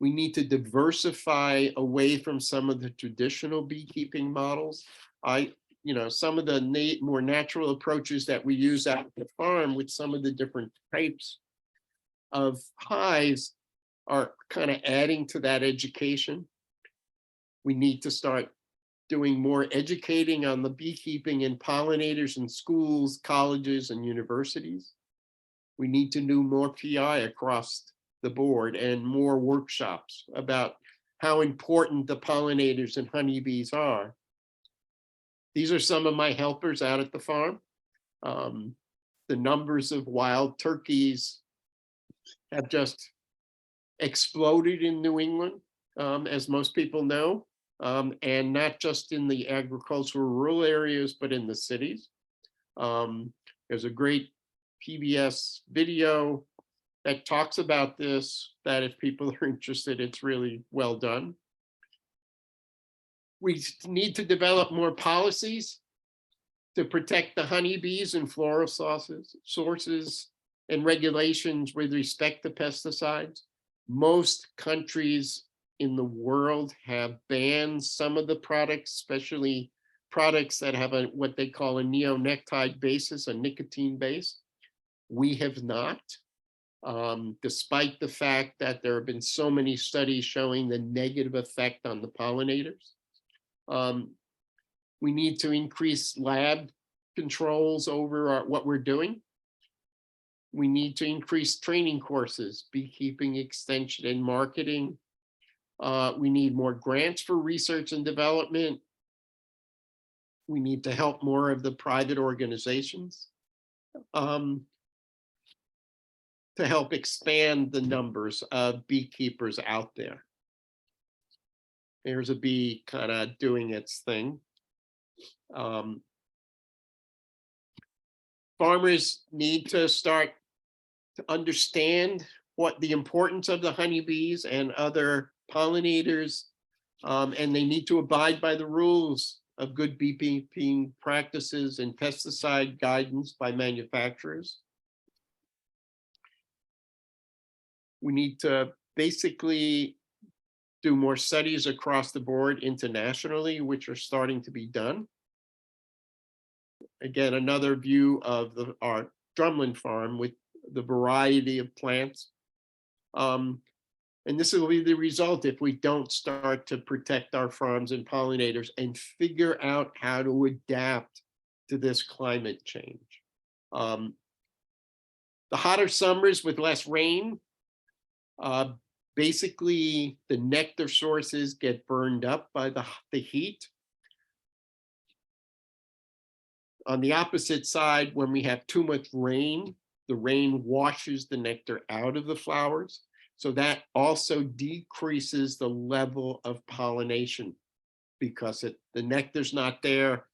We need to diversify away from some of the traditional beekeeping models. Some of the more natural approaches that we use at the farm with some of the different types of hives are kind of adding to that education. We need to start doing more educating on the beekeeping and pollinators in schools, colleges, and universities. We need to do more PI across the board and more workshops about how important the pollinators and honeybees are. These are some of my helpers out at the farm. The numbers of wild turkeys have just exploded in New England, as most people know, and not just in the agricultural rural areas, but in the cities. There's a great PBS video that talks about this, that if people are interested, it's really well done. We need to develop more policies to protect the honeybees and floral sources and regulations with respect to pesticides. Most countries in the world have banned some of the products, especially products that have what they call a neonicotide basis, a nicotine base. We have not, despite the fact that there have been so many studies showing the negative effect on the pollinators. We need to increase lab controls over what we're doing. We need to increase training courses, beekeeping extension and marketing. We need more grants for research and development. We need to help more of the private organizations to help expand the numbers of beekeepers out there. There's a bee kind of doing its thing. Farmers need to start to understand what the importance of the honeybees and other pollinators, and they need to abide by the rules of good beekeeping practices and pesticide guidance by manufacturers. We need to basically do more studies across the board internationally, which are starting to be done. Again, another view of our drumlin farm with the variety of plants. And this will be the result if we don't start to protect our farms and pollinators and figure out how to adapt to this climate change. The hotter summers with less rain, basically the nectar sources get burned up by the heat. On the opposite side, when we have too much rain, the rain washes the nectar out of the flowers. So that also decreases the level of pollination because the nectar's not there.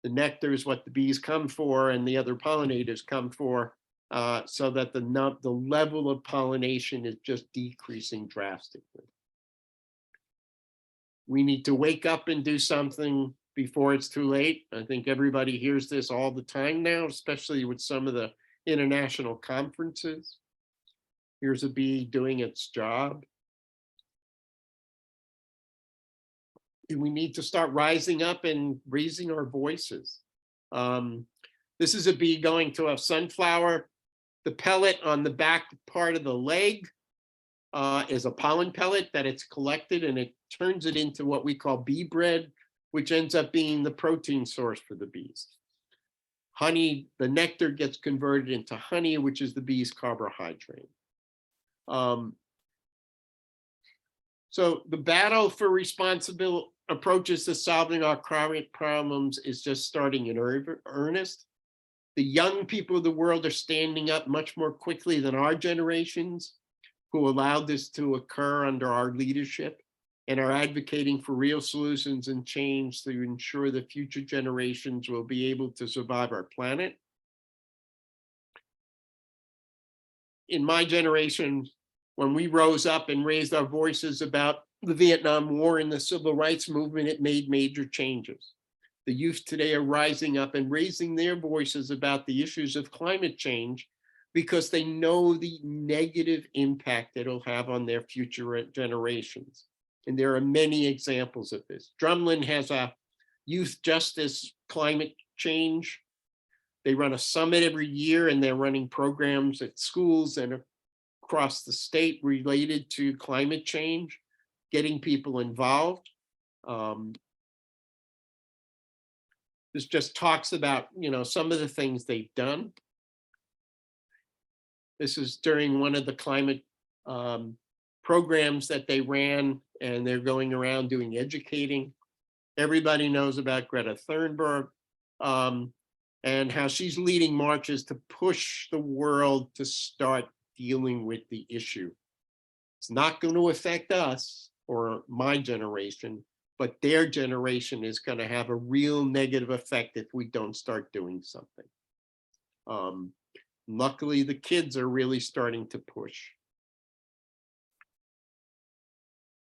The nectar is what the bees come for and the other pollinators come for, so that the level of pollination is just decreasing drastically. We need to wake up and do something before it's too late. I think everybody hears this all the time now, especially with some of the international conferences. Here's a bee doing its job. And we need to start rising up and raising our voices. This is a bee going to a sunflower. The pellet on the back part of the leg is a pollen pellet that it's collected, and it turns it into what we call bee bread, which ends up being the protein source for the bees. Honey, the nectar gets converted into honey, which is the bee's carbohydrate. So the battle for responsible approaches to solving our climate problems is just starting in earnest. The young people of the world are standing up much more quickly than our generations, who allowed this to occur under our leadership, and are advocating for real solutions and change to ensure that future generations will be able to survive our planet. In my generation, when we rose up and raised our voices about the Vietnam War and the Civil Rights Movement, it made major changes. The youth today are rising up and raising their voices about the issues of climate change because they know the negative impact it'll have on their future generations. And there are many examples of this. Drumlin has a youth justice climate change. They run a summit every year, and they're running programs at schools and across the state related to climate change, getting people involved. This just talks about, some of the things they've done. This is during one of the climate programs that they ran, and they're going around doing educating. Everybody knows about Greta Thunberg and how she's leading marches to push the world to start dealing with the issue. It's not going to affect us or my generation, but their generation is going to have a real negative effect if we don't start doing something. Luckily, the kids are really starting to push.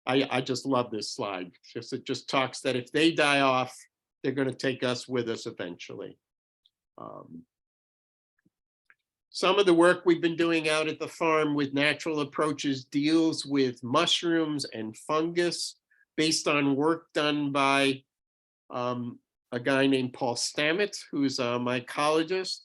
I just love this slide. It just talks that if they die off, they're going to take us with us eventually. Some of the work we've been doing out at the farm with natural approaches deals with mushrooms and fungus based on work done by a guy named Paul Stamets, who's a mycologist.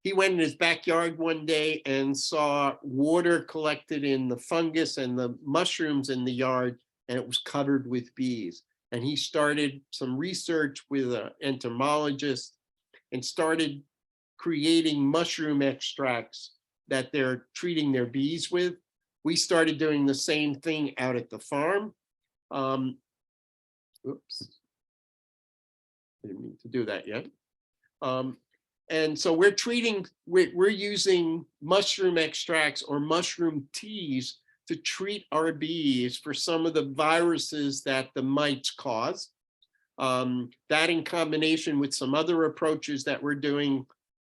He went in his backyard one day and saw water collected in the fungus and the mushrooms in the yard, and it was covered with bees. And he started some research with an entomologist and started creating mushroom extracts that they're treating their bees with. We started doing the same thing out at the farm. Oops, I didn't mean to do that yet. And so we're using mushroom extracts or mushroom teas to treat our bees for some of the viruses that the mites cause. That in combination with some other approaches that we're doing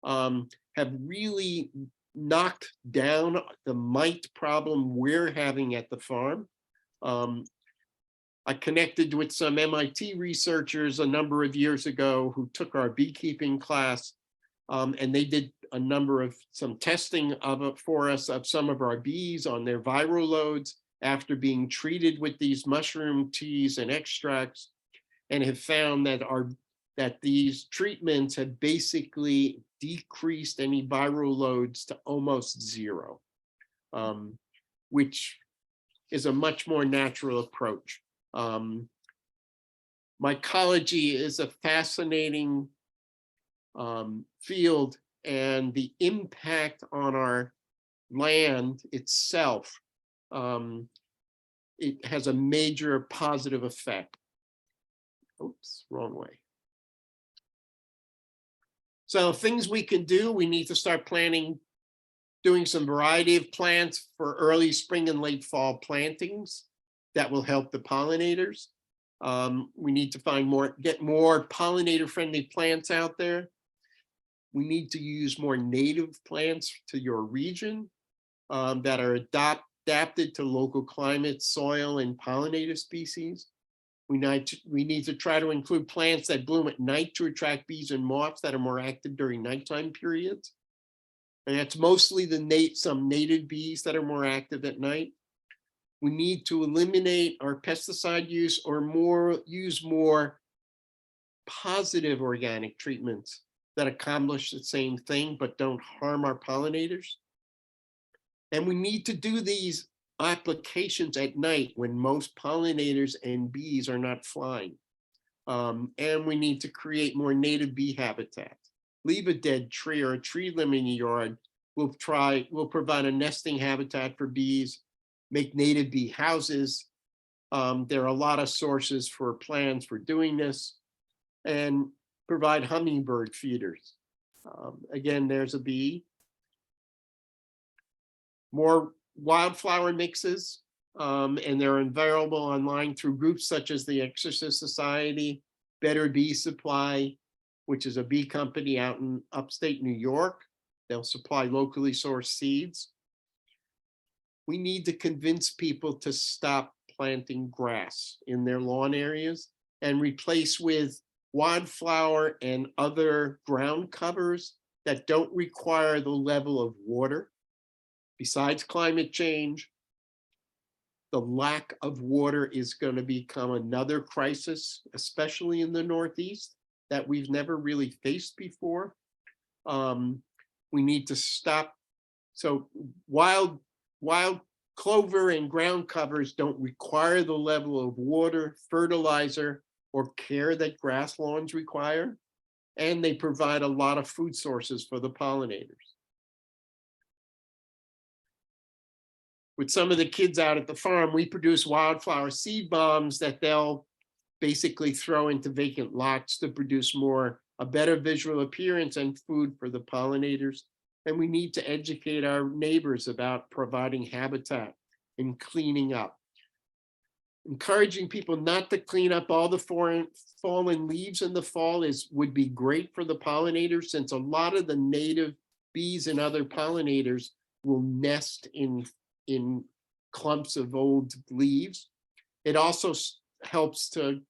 have really knocked down the mite problem we're having at the farm. I connected with some MIT researchers a number of years ago who took our beekeeping class, and they did a number of some testing of it for us of some of our bees on their viral loads after being treated with these mushroom teas and extracts, and have found that these treatments have basically decreased any viral loads to almost zero, which is a much more natural approach. Mycology is a fascinating field, and the impact on our land itself, it has a major positive effect. Oops, wrong way. So things we can do, we need to start planting, doing some variety of plants for early spring and late fall plantings that will help the pollinators. We need to get more pollinator friendly plants out there. We need to use more native plants to your region that are adapted to local climate, soil, and pollinator species. We need to try to include plants that bloom at night to attract bees and moths that are more active during nighttime periods. And that's mostly some native bees that are more active at night. We need to eliminate our pesticide use or use more positive organic treatments that accomplish the same thing but don't harm our pollinators. And we need to do these applications at night when most pollinators and bees are not flying. And we need to create more native bee habitat. Leave a dead tree or a tree limb in your yard. We'll provide a nesting habitat for bees, make native bee houses. There are a lot of sources for plans for doing this, and provide hummingbird feeders. Again, there's a bee. More wildflower mixes, and they're available online through groups such as the Exorcist Society, Better Bee Supply, which is a bee company out in upstate New York. They'll supply locally sourced seeds. We need to convince people to stop planting grass in their lawn areas and replace with wildflower and other ground covers that don't require the level of water. Besides climate change, the lack of water is going to become another crisis, especially in the Northeast, that we've never really faced before. We need to stop. So wild clover and ground covers don't require the level of water, fertilizer, or care that grass lawns require, and they provide a lot of food sources for the pollinators. With some of the kids out at the farm, we produce wildflower seed bombs that they'll basically throw into vacant lots to produce a better visual appearance and food for the pollinators. And we need to educate our neighbors about providing habitat and cleaning up. Encouraging people not to clean up all the fallen leaves in the fall would be great for the pollinators, since a lot of the native bees and other pollinators will nest in clumps of old leaves. It also helps to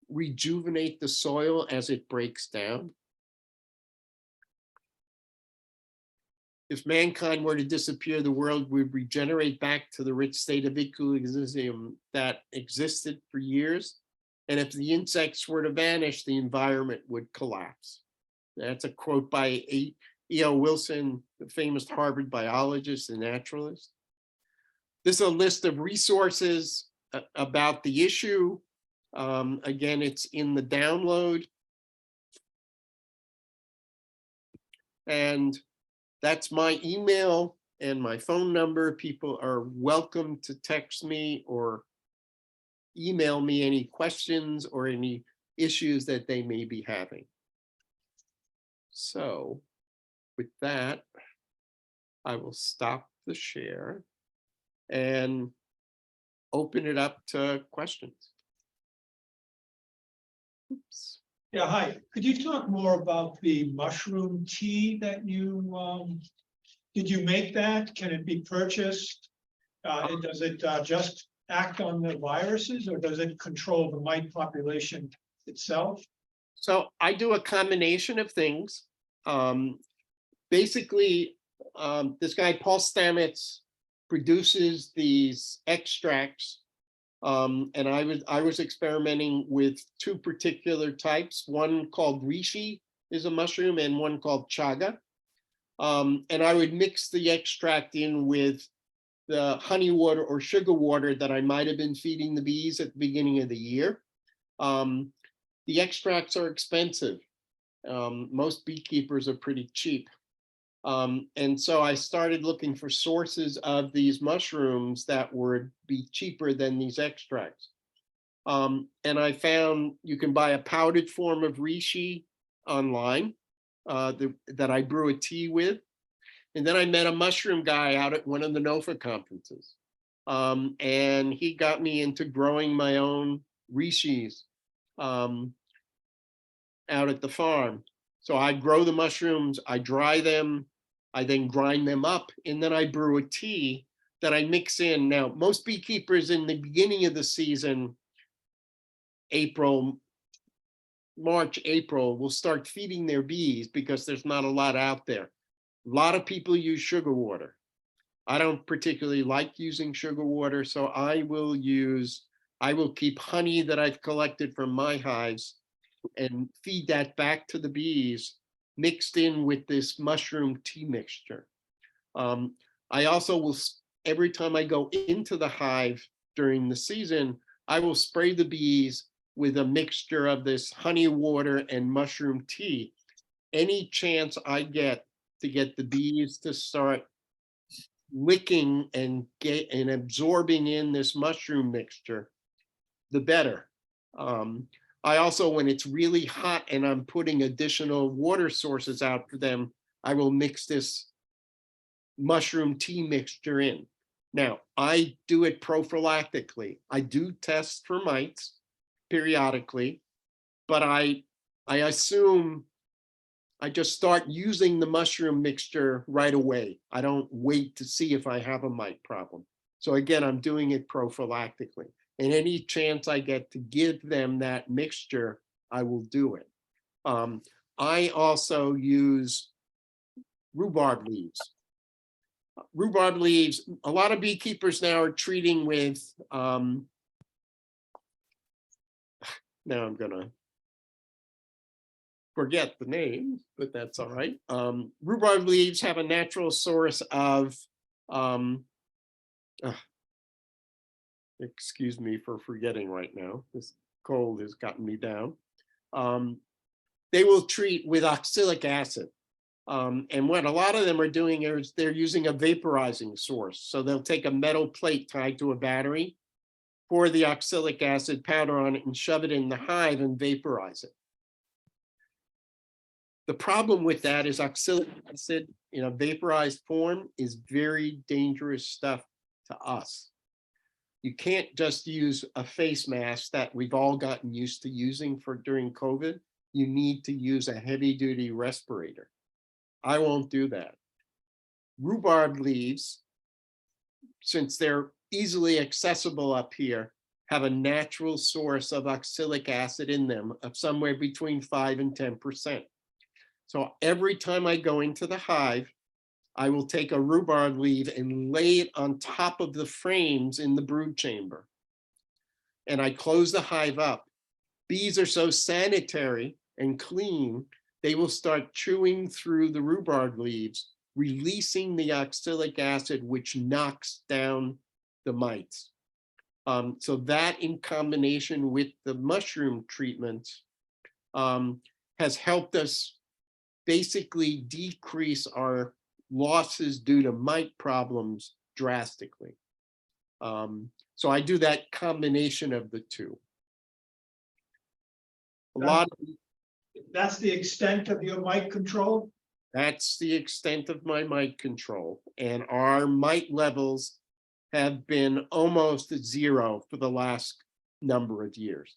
rejuvenate the soil as it breaks down. If mankind were to disappear, the world would regenerate back to the rich state of equilibrium that existed for years. And if the insects were to vanish, the environment would collapse. That's a quote by E.O. Wilson, the famous Harvard biologist and naturalist. This is a list of resources about the issue. Again, it's in the download. And that's my email and my phone number. People are welcome to text me or email me any questions or any issues that they may be having. So with that, I will stop the share and open it up to questions. Oops. Yeah, hi. Could you talk more about the mushroom tea that you, did you make that? Can it be purchased? Does it just act on the viruses, or does it control the mite population itself? So I do a combination of things. Basically, this guy, Paul Stamets, produces these extracts. And I was experimenting with two particular types, one called reishi is a mushroom and one called chaga. And I would mix the extract in with the honey water or sugar water that I might have been feeding the bees at the beginning of the year. The extracts are expensive. Most beekeepers are pretty cheap. And so I started looking for sources of these mushrooms that would be cheaper than these extracts. And I found you can buy a powdered form of reishi online that I brew a tea with. And then I met a mushroom guy out at one of the NOFA conferences. And he got me into growing my own reishis out at the farm. So I grow the mushrooms, I dry them, I then grind them up, and then I brew a tea that I mix in. Now, most beekeepers in the beginning of the season, March, April, will start feeding their bees because there's not a lot out there. A lot of people use sugar water. I don't particularly like using sugar water, so I will keep honey that I've collected from my hives and feed that back to the bees, mixed in with this mushroom tea mixture. I also will, every time I go into the hive during the season, I will spray the bees with a mixture of this honey water and mushroom tea. Any chance I get to get the bees to start licking and absorbing in this mushroom mixture, the better. I also, when it's really hot and I'm putting additional water sources out for them, I will mix this mushroom tea mixture in. Now, I do it prophylactically. I do test for mites periodically, but I assume I just start using the mushroom mixture right away. I don't wait to see if I have a mite problem. So again, I'm doing it prophylactically. And any chance I get to give them that mixture, I will do it. I also use rhubarb leaves. Rhubarb leaves, a lot of beekeepers now are treating with, now I'm gonna forget the name, but that's all right. Rhubarb leaves have a natural source of, excuse me for forgetting right now. This cold has gotten me down. They will treat with oxalic acid. And what a lot of them are doing is they're using a vaporizing source. So they'll take a metal plate tied to a battery, pour the oxalic acid powder on it and shove it in the hive and vaporize it. The problem with that is oxalic acid in a vaporized form is very dangerous stuff to us. You can't just use a face mask that we've all gotten used to using for during COVID. You need to use a heavy duty respirator. I won't do that. Rhubarb leaves, since they're easily accessible up here, have a natural source of oxalic acid in them of somewhere between 5 and 10%. So every time I go into the hive, I will take a rhubarb leaf and lay it on top of the frames in the brood chamber. And I close the hive up. Bees are so sanitary and clean, they will start chewing through the rhubarb leaves, releasing the oxalic acid, which knocks down the mites. So that in combination with the mushroom treatments has helped us basically decrease our losses due to mite problems drastically. So I do that combination of the two. That's the extent of your mite control? That's the extent of my mite control. And our mite levels have been almost at zero for the last number of years.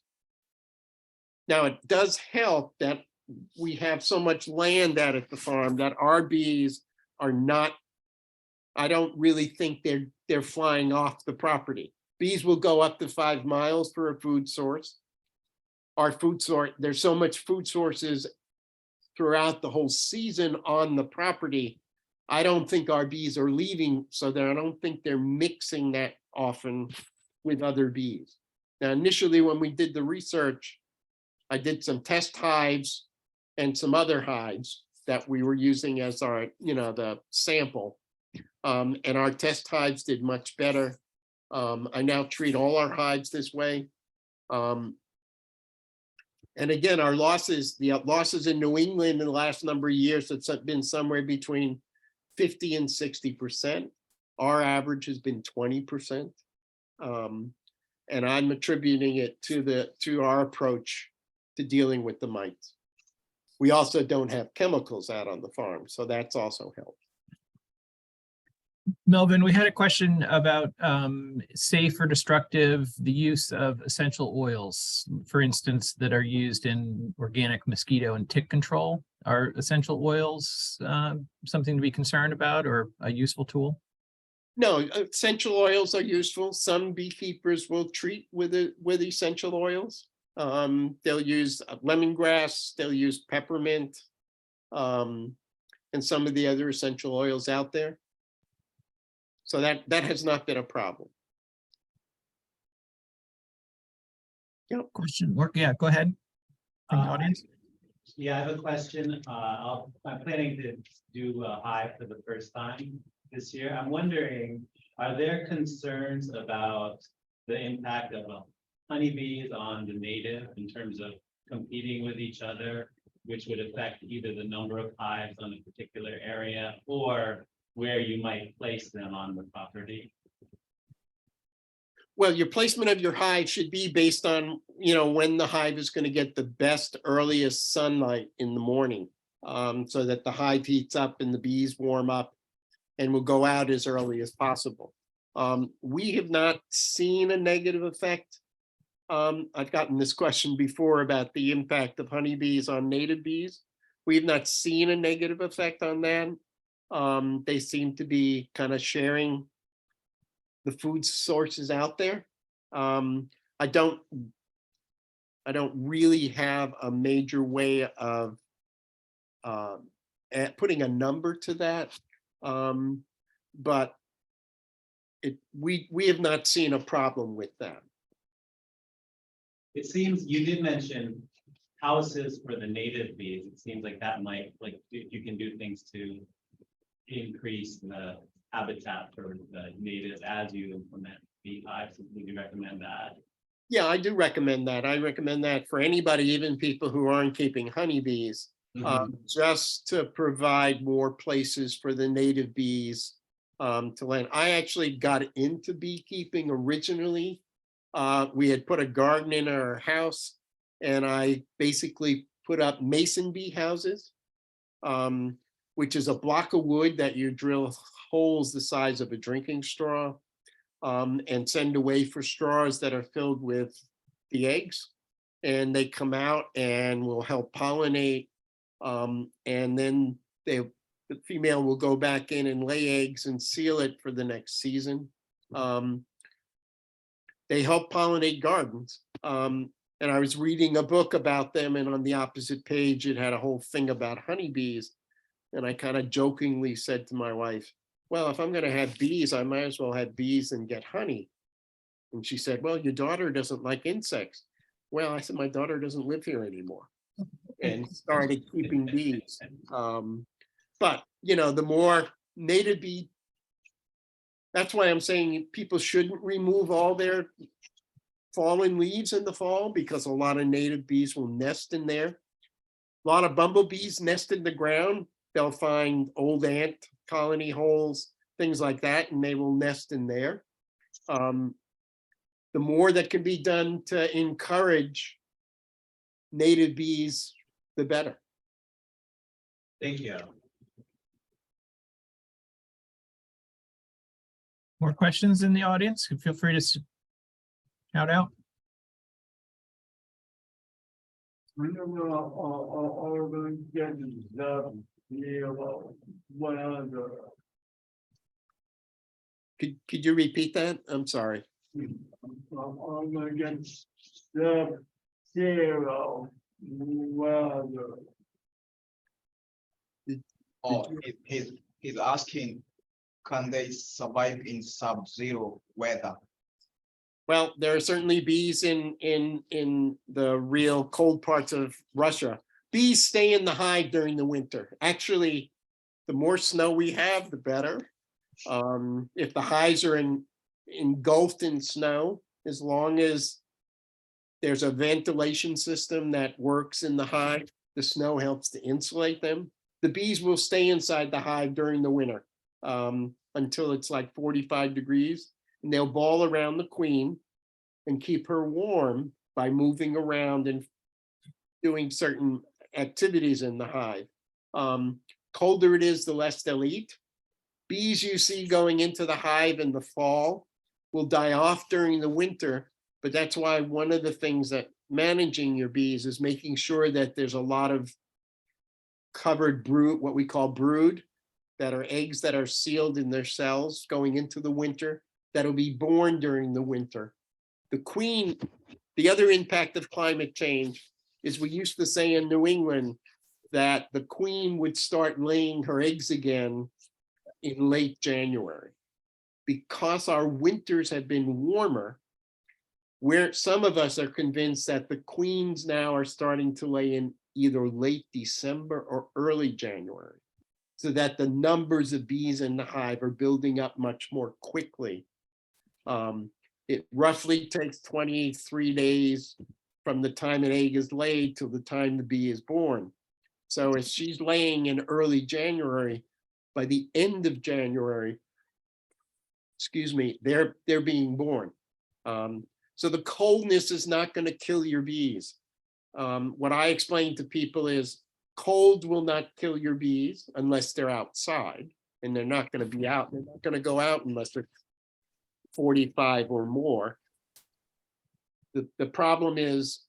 Now, it does help that we have so much land out at the farm that our bees are not, I don't really think they're flying off the property. Bees will go up to 5 miles for a food source. Our food source, there's so much food sources throughout the whole season on the property. I don't think our bees are leaving, so that I don't think they're mixing that often with other bees. Now, initially, when we did the research, I did some test hives and some other hives that we were using as our, the sample. And our test hives did much better. I now treat all our hives this way. And again, our losses, the losses in New England in the last number of years have been somewhere between 50 and 60%. Our average has been 20%. And I'm attributing it to our approach to dealing with the mites. We also don't have chemicals out on the farm, so that's also helped. Melvin, we had a question about safe or destructive the use of essential oils, for instance, that are used in organic mosquito and tick control. Are essential oils something to be concerned about or a useful tool? No, essential oils are useful. Some beekeepers will treat with essential oils. They'll use lemongrass, they'll use peppermint, and some of the other essential oils out there. So that has not been a problem. Yeah. Question. Yeah, go ahead. From the audience. Yeah, I have a question. I'm planning to do a hive for the first time this year. I'm wondering, are there concerns about the impact of honeybees on the native in terms of competing with each other, which would affect either the number of hives on a particular area or where you might place them on the property? Well, your placement of your hive should be based on, when the hive is going to get the best, earliest sunlight in the morning, so that the hive heats up and the bees warm up and will go out as early as possible. We have not seen a negative effect. I've gotten this question before about the impact of honeybees on native bees. We have not seen a negative effect on that. They seem to be kind of sharing the food sources out there. I don't really have a major way of putting a number to that. But we have not seen a problem with that. It seems you did mention houses for the native bees. It seems like that might, like, you can do things to increase the habitat for the natives as you implement beehives. Would you recommend that? Yeah, I do recommend that. I recommend that for anybody, even people who aren't keeping honeybees, just to provide more places for the native bees to land. I actually got into beekeeping originally. We had put a garden in our house, and I basically put up mason bee houses, which is a block of wood that you drill holes the size of a drinking straw, and send away for straws that are filled with the eggs. And they come out and will help pollinate. And then the female will go back in and lay eggs and seal it for the next season. They help pollinate gardens. And I was reading a book about them, and on the opposite page, it had a whole thing about honeybees. And I kind of jokingly said to my wife, well, if I'm going to have bees, I might as well have bees and get honey. And she said, well, your daughter doesn't like insects. Well, I said, my daughter doesn't live here anymore, and started keeping bees. But, you know, the more native bee, that's why I'm saying people shouldn't remove all their fallen leaves in the fall, because a lot of native bees will nest in there. A lot of bumblebees nest in the ground. They'll find old ant colony holes, things like that, and they will nest in there. The more that can be done to encourage native bees, the better. Thank you. More questions in the audience? Feel free to shout out. Could you repeat that? I'm sorry. Oh, he's asking, can they survive in sub-zero weather? Well, there are certainly bees in the real cold parts of Russia. Bees stay in the hive during the winter. Actually, the more snow we have, the better. If the hives are engulfed in snow, as long as there's a ventilation system that works in the hive, the snow helps to insulate them. The bees will stay inside the hive during the winter until it's like 45 degrees. And they'll ball around the queen and keep her warm by moving around and doing certain activities in the hive. Colder it is, the less they'll eat. Bees you see going into the hive in the fall will die off during the winter, but that's why one of the things that managing your bees is making sure that there's a lot of covered brood, what we call brood, that are eggs that are sealed in their cells going into the winter, that'll be born during the winter. The queen, the other impact of climate change is we used to say in New England that the queen would start laying her eggs again in late January. Because our winters have been warmer, where some of us are convinced that the queens now are starting to lay in either late December or early January, so that the numbers of bees in the hive are building up much more quickly. It roughly takes 23 days from the time an egg is laid till the time the bee is born. So if she's laying in early January, by the end of January, excuse me, they're being born. So the coldness is not going to kill your bees. What I explain to people is cold will not kill your bees unless they're outside, and they're not going to be out. They're not going to go out unless they're 45 or more. The problem is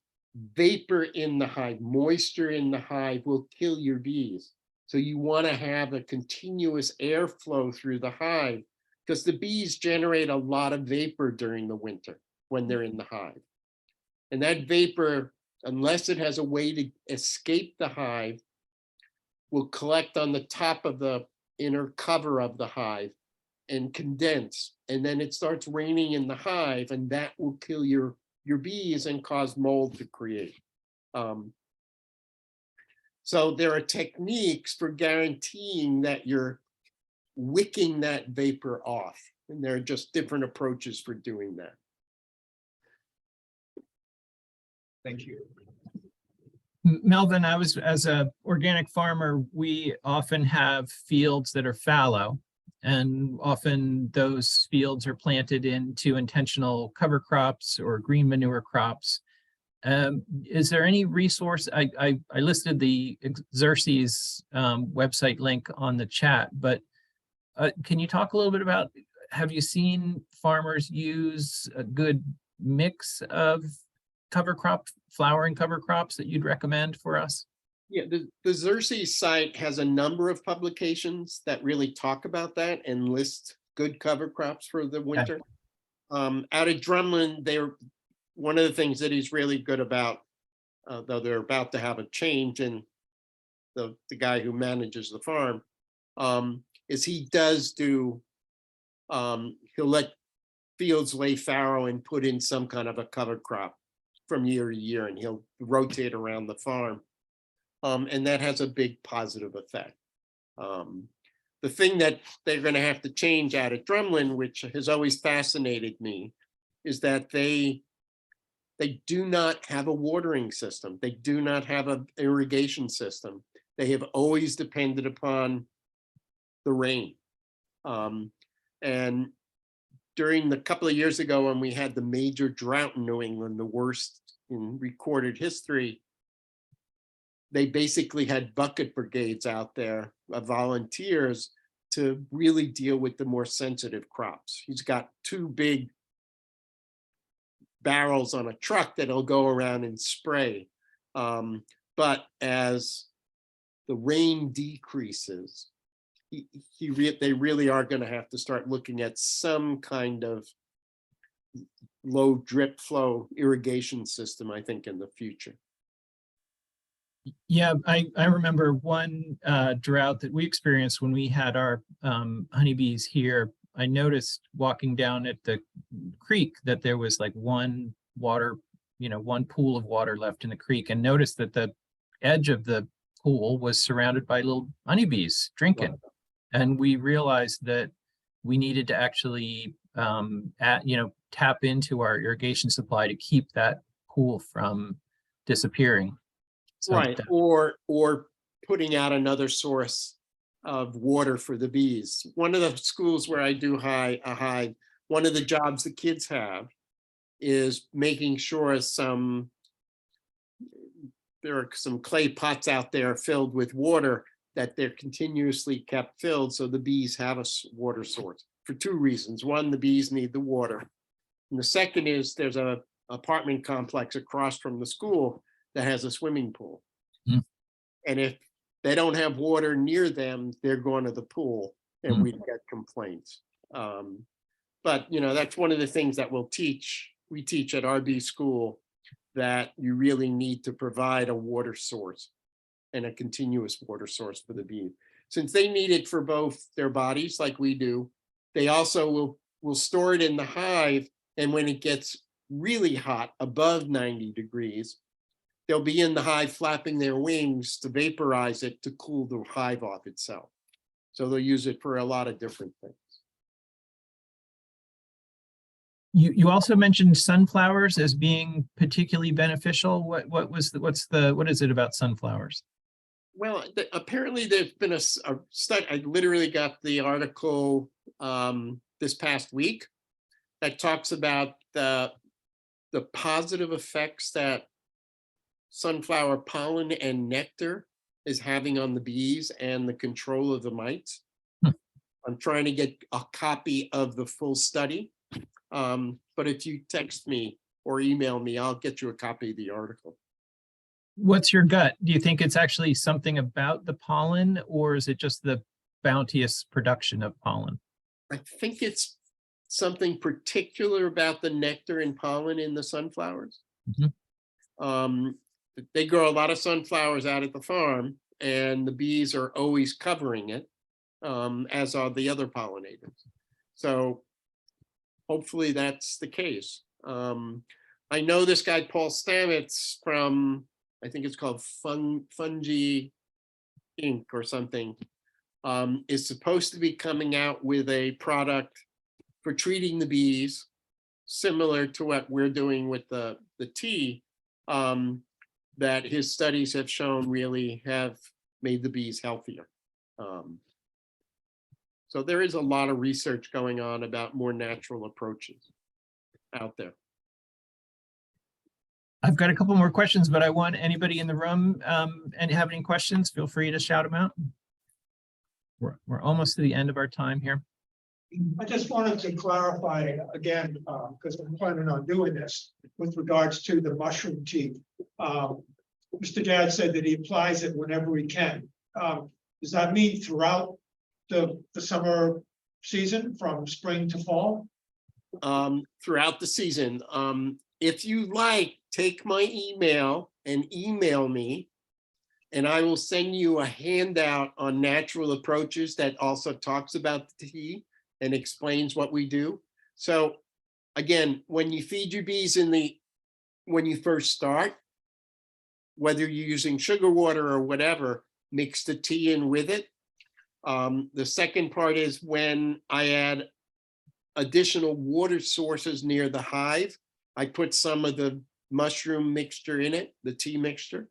vapor in the hive, moisture in the hive will kill your bees. So you want to have a continuous airflow through the hive, because the bees generate a lot of vapor during the winter when they're in the hive. And that vapor, unless it has a way to escape the hive, will collect on the top of the inner cover of the hive and condense, and then it starts raining in the hive, and that will kill your bees and cause mold to create. So there are techniques for guaranteeing that you're wicking that vapor off, and there are just different approaches for doing that. Thank you. Melvin, as a organic farmer, we often have fields that are fallow, and often those fields are planted into intentional cover crops or green manure crops. Is there any resource? I listed the Xerces website link on the chat, but can you talk a little bit about, have you seen farmers use a good mix of cover crop, flowering cover crops that you'd recommend for us? Yeah, the Xerces site has a number of publications that really talk about that and list good cover crops for the winter. Out of Drumlin, one of the things that he's really good about, though they're about to have a change in the guy who manages the farm, is he does do, he'll let fields lay fallow and put in some kind of a cover crop from year to year, and he'll rotate around the farm. And that has a big positive effect. The thing that they're going to have to change out at Drumlin, which has always fascinated me, is that they do not have a watering system. They do not have an irrigation system. They have always depended upon the rain. And during the couple of years ago when we had the major drought in New England, the worst in recorded history, they basically had bucket brigades out there of volunteers to really deal with the more sensitive crops. He's got 2 big barrels on a truck that'll go around and spray. But as the rain decreases, they really are going to have to start looking at some kind of low drip flow irrigation system, I think, in the future. Yeah, I remember one drought that we experienced when we had our honeybees here. I noticed walking down at the creek that there was like one pool of water left in the creek, and noticed that the edge of the pool was surrounded by little honeybees drinking. Wow. And we realized that we needed to actually tap into our irrigation supply to keep that pool from disappearing. So right, or putting out another source of water for the bees. One of the schools where I do a hive, one of the jobs the kids have is making sure there are some clay pots out there filled with water, that they're continuously kept filled so the bees have a water source for 2 reasons. One, the bees need the water. And the second is there's a apartment complex across from the school that has a swimming pool. Mm. And if they don't have water near them, they're going to the pool, and we get complaints. But that's one of the things that we teach at our bee school, that you really need to provide a water source and a continuous water source for the bees. Since they need it for both their bodies like we do, they also will store it in the hive, and when it gets really hot, above 90 degrees, they'll be in the hive flapping their wings to vaporize it to cool the hive off itself. So they'll use it for a lot of different things. You also mentioned sunflowers as being particularly beneficial. What is it about sunflowers? Well, apparently there's been a study. I literally got the article this past week that talks about the positive effects that sunflower pollen and nectar is having on the bees and the control of the mites. I'm trying to get a copy of the full study, but if you text me or email me, I'll get you a copy of the article. What's your gut? Do you think it's actually something about the pollen, or is it just the bounteous production of pollen? I think it's something particular about the nectar and pollen in the sunflowers. Mm-hmm. They grow a lot of sunflowers out at the farm, and the bees are always covering it, as are the other pollinators. So hopefully that's the case. I know this guy, Paul Stamets, from, I think it's called Fungi Inc. or something, is supposed to be coming out with a product for treating the bees, similar to what we're doing with the tea, that his studies have shown really have made the bees healthier. So there is a lot of research going on about more natural approaches out there. I've got a couple more questions, but I want anybody in the room and have any questions, feel free to shout them out. We're almost to the end of our time here. I just wanted to clarify again, because I'm planning on doing this with regards to the mushroom tea. Mr. Gadd said that he applies it whenever he can. Does that mean throughout the summer season, from spring to fall? Throughout the season. If you like, take my email and email me, and I will send you a handout on natural approaches that also talks about the tea and explains what we do. So again, when you feed your bees when you first start, whether you're using sugar water or whatever, mix the tea in with it. The second part is when I add additional water sources near the hive, I put some of the mushroom mixture in it, the tea mixture.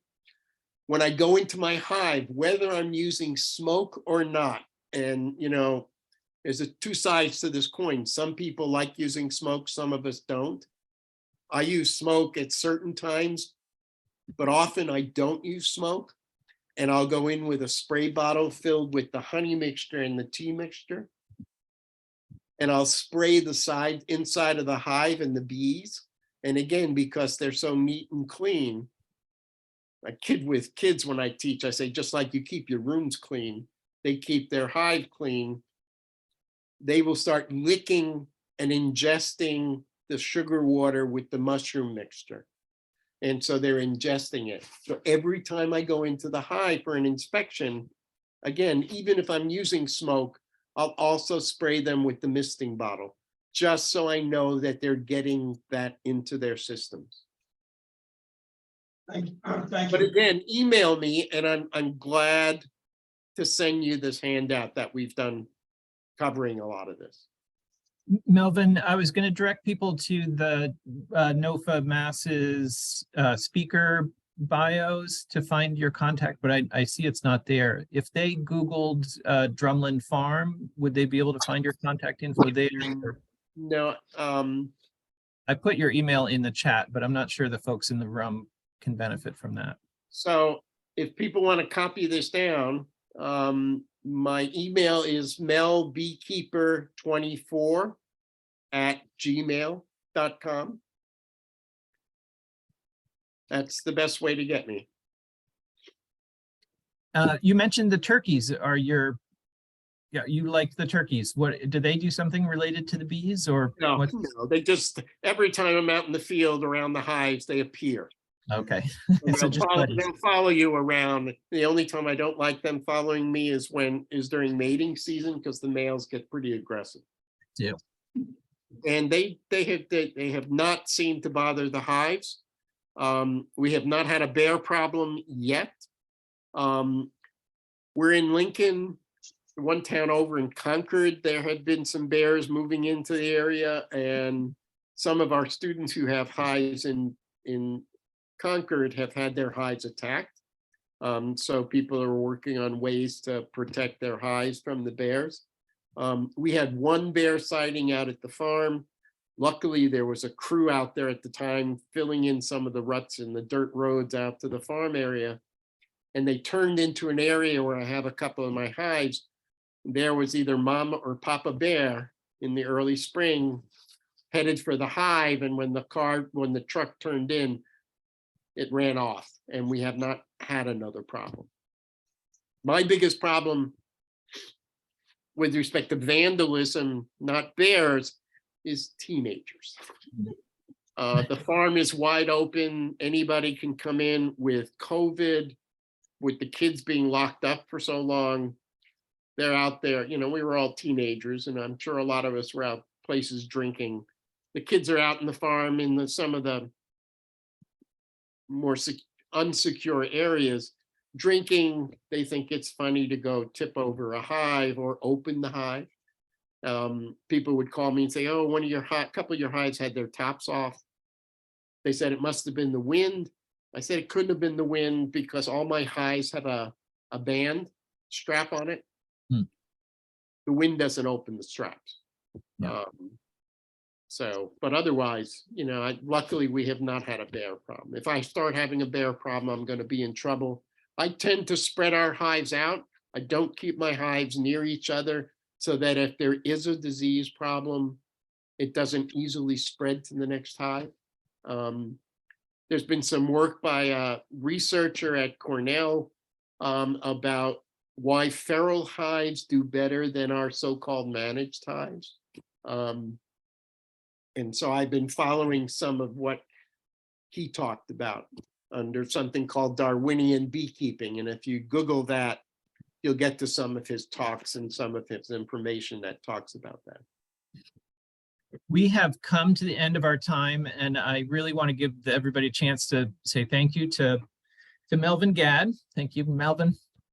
When I go into my hive, whether I'm using smoke or not, and you know, there's two sides to this coin. Some people like using smoke, some of us don't. I use smoke at certain times, but often I don't use smoke. And I'll go in with a spray bottle filled with the honey mixture and the tea mixture. And I'll spray the inside of the hive and the bees. And again, because they're so neat and clean, I kid with kids when I teach, I say, just like you keep your rooms clean, they keep their hive clean. They will start licking and ingesting the sugar water with the mushroom mixture. And so they're ingesting it. So every time I go into the hive for an inspection, again, even if I'm using smoke, I'll also spray them with the misting bottle, just so I know that they're getting that into their systems. Thank you. But again, email me and I'm glad to send you this handout that we've done covering a lot of this. Melvin, I was going to direct people to the NOFA Mass's speaker bios to find your contact, but I see it's not there. If they Googled Drumlin Farm, would they be able to find your contact info there? No, I put your email in the chat, but I'm not sure the folks in the room can benefit from that. so if people want to copy this down, my email is melbeekeeper24@gmail.com. That's the best way to get me. You mentioned the turkeys are you like the turkeys. What, do they do something related to the bees or? No, what? no, they just, every time I'm out in the field around the hives, they appear. Okay. And So just buddies. they'll follow you around. The only time I don't like them following me is during mating season, because the males get pretty aggressive. Yeah. And they have not seemed to bother the hives. We have not had a bear problem yet. We're in Lincoln, one town over in Concord. There had been some bears moving into the area, and some of our students who have hives in Concord have had their hives attacked. So people are working on ways to protect their hives from the bears. We had one bear sighting out at the farm. Luckily, there was a crew out there at the time filling in some of the ruts in the dirt roads out to the farm area. And they turned into an area where I have a couple of my hives. There was either Mama or Papa Bear in the early spring headed for the hive. And when the truck turned in, it ran off, and we have not had another problem. My biggest problem with respect to vandalism, not bears, is teenagers. The farm is wide open. Anybody can come in with COVID. with the kids being locked up for so long, they're out there, you know, we were all teenagers, and I'm sure a lot of us were out places drinking. The kids are out in the farm in some of the more unsecure areas drinking. They think it's funny to go tip over a hive or open the hive. People would call me and say, oh, couple of your hives had their tops off. They said it must have been the wind. I said it couldn't have been the wind because all my hives have a band strap on it. Hmm. The wind doesn't open the straps. Yeah. So, but otherwise, you know, luckily we have not had a bear problem. If I start having a bear problem, I'm going to be in trouble. I tend to spread our hives out. I don't keep my hives near each other so that if there is a disease problem, it doesn't easily spread to the next hive. There's been some work by a researcher at Cornell about why feral hives do better than our so-called managed hives. And so I've been following some of what he talked about under something called Darwinian beekeeping. And if you Google that, you'll get to some of his talks and some of his information that talks about that. We have come to the end of our time, and I really want to give everybody a chance to say thank you to Melvin Gadd. Thank you, Melvin.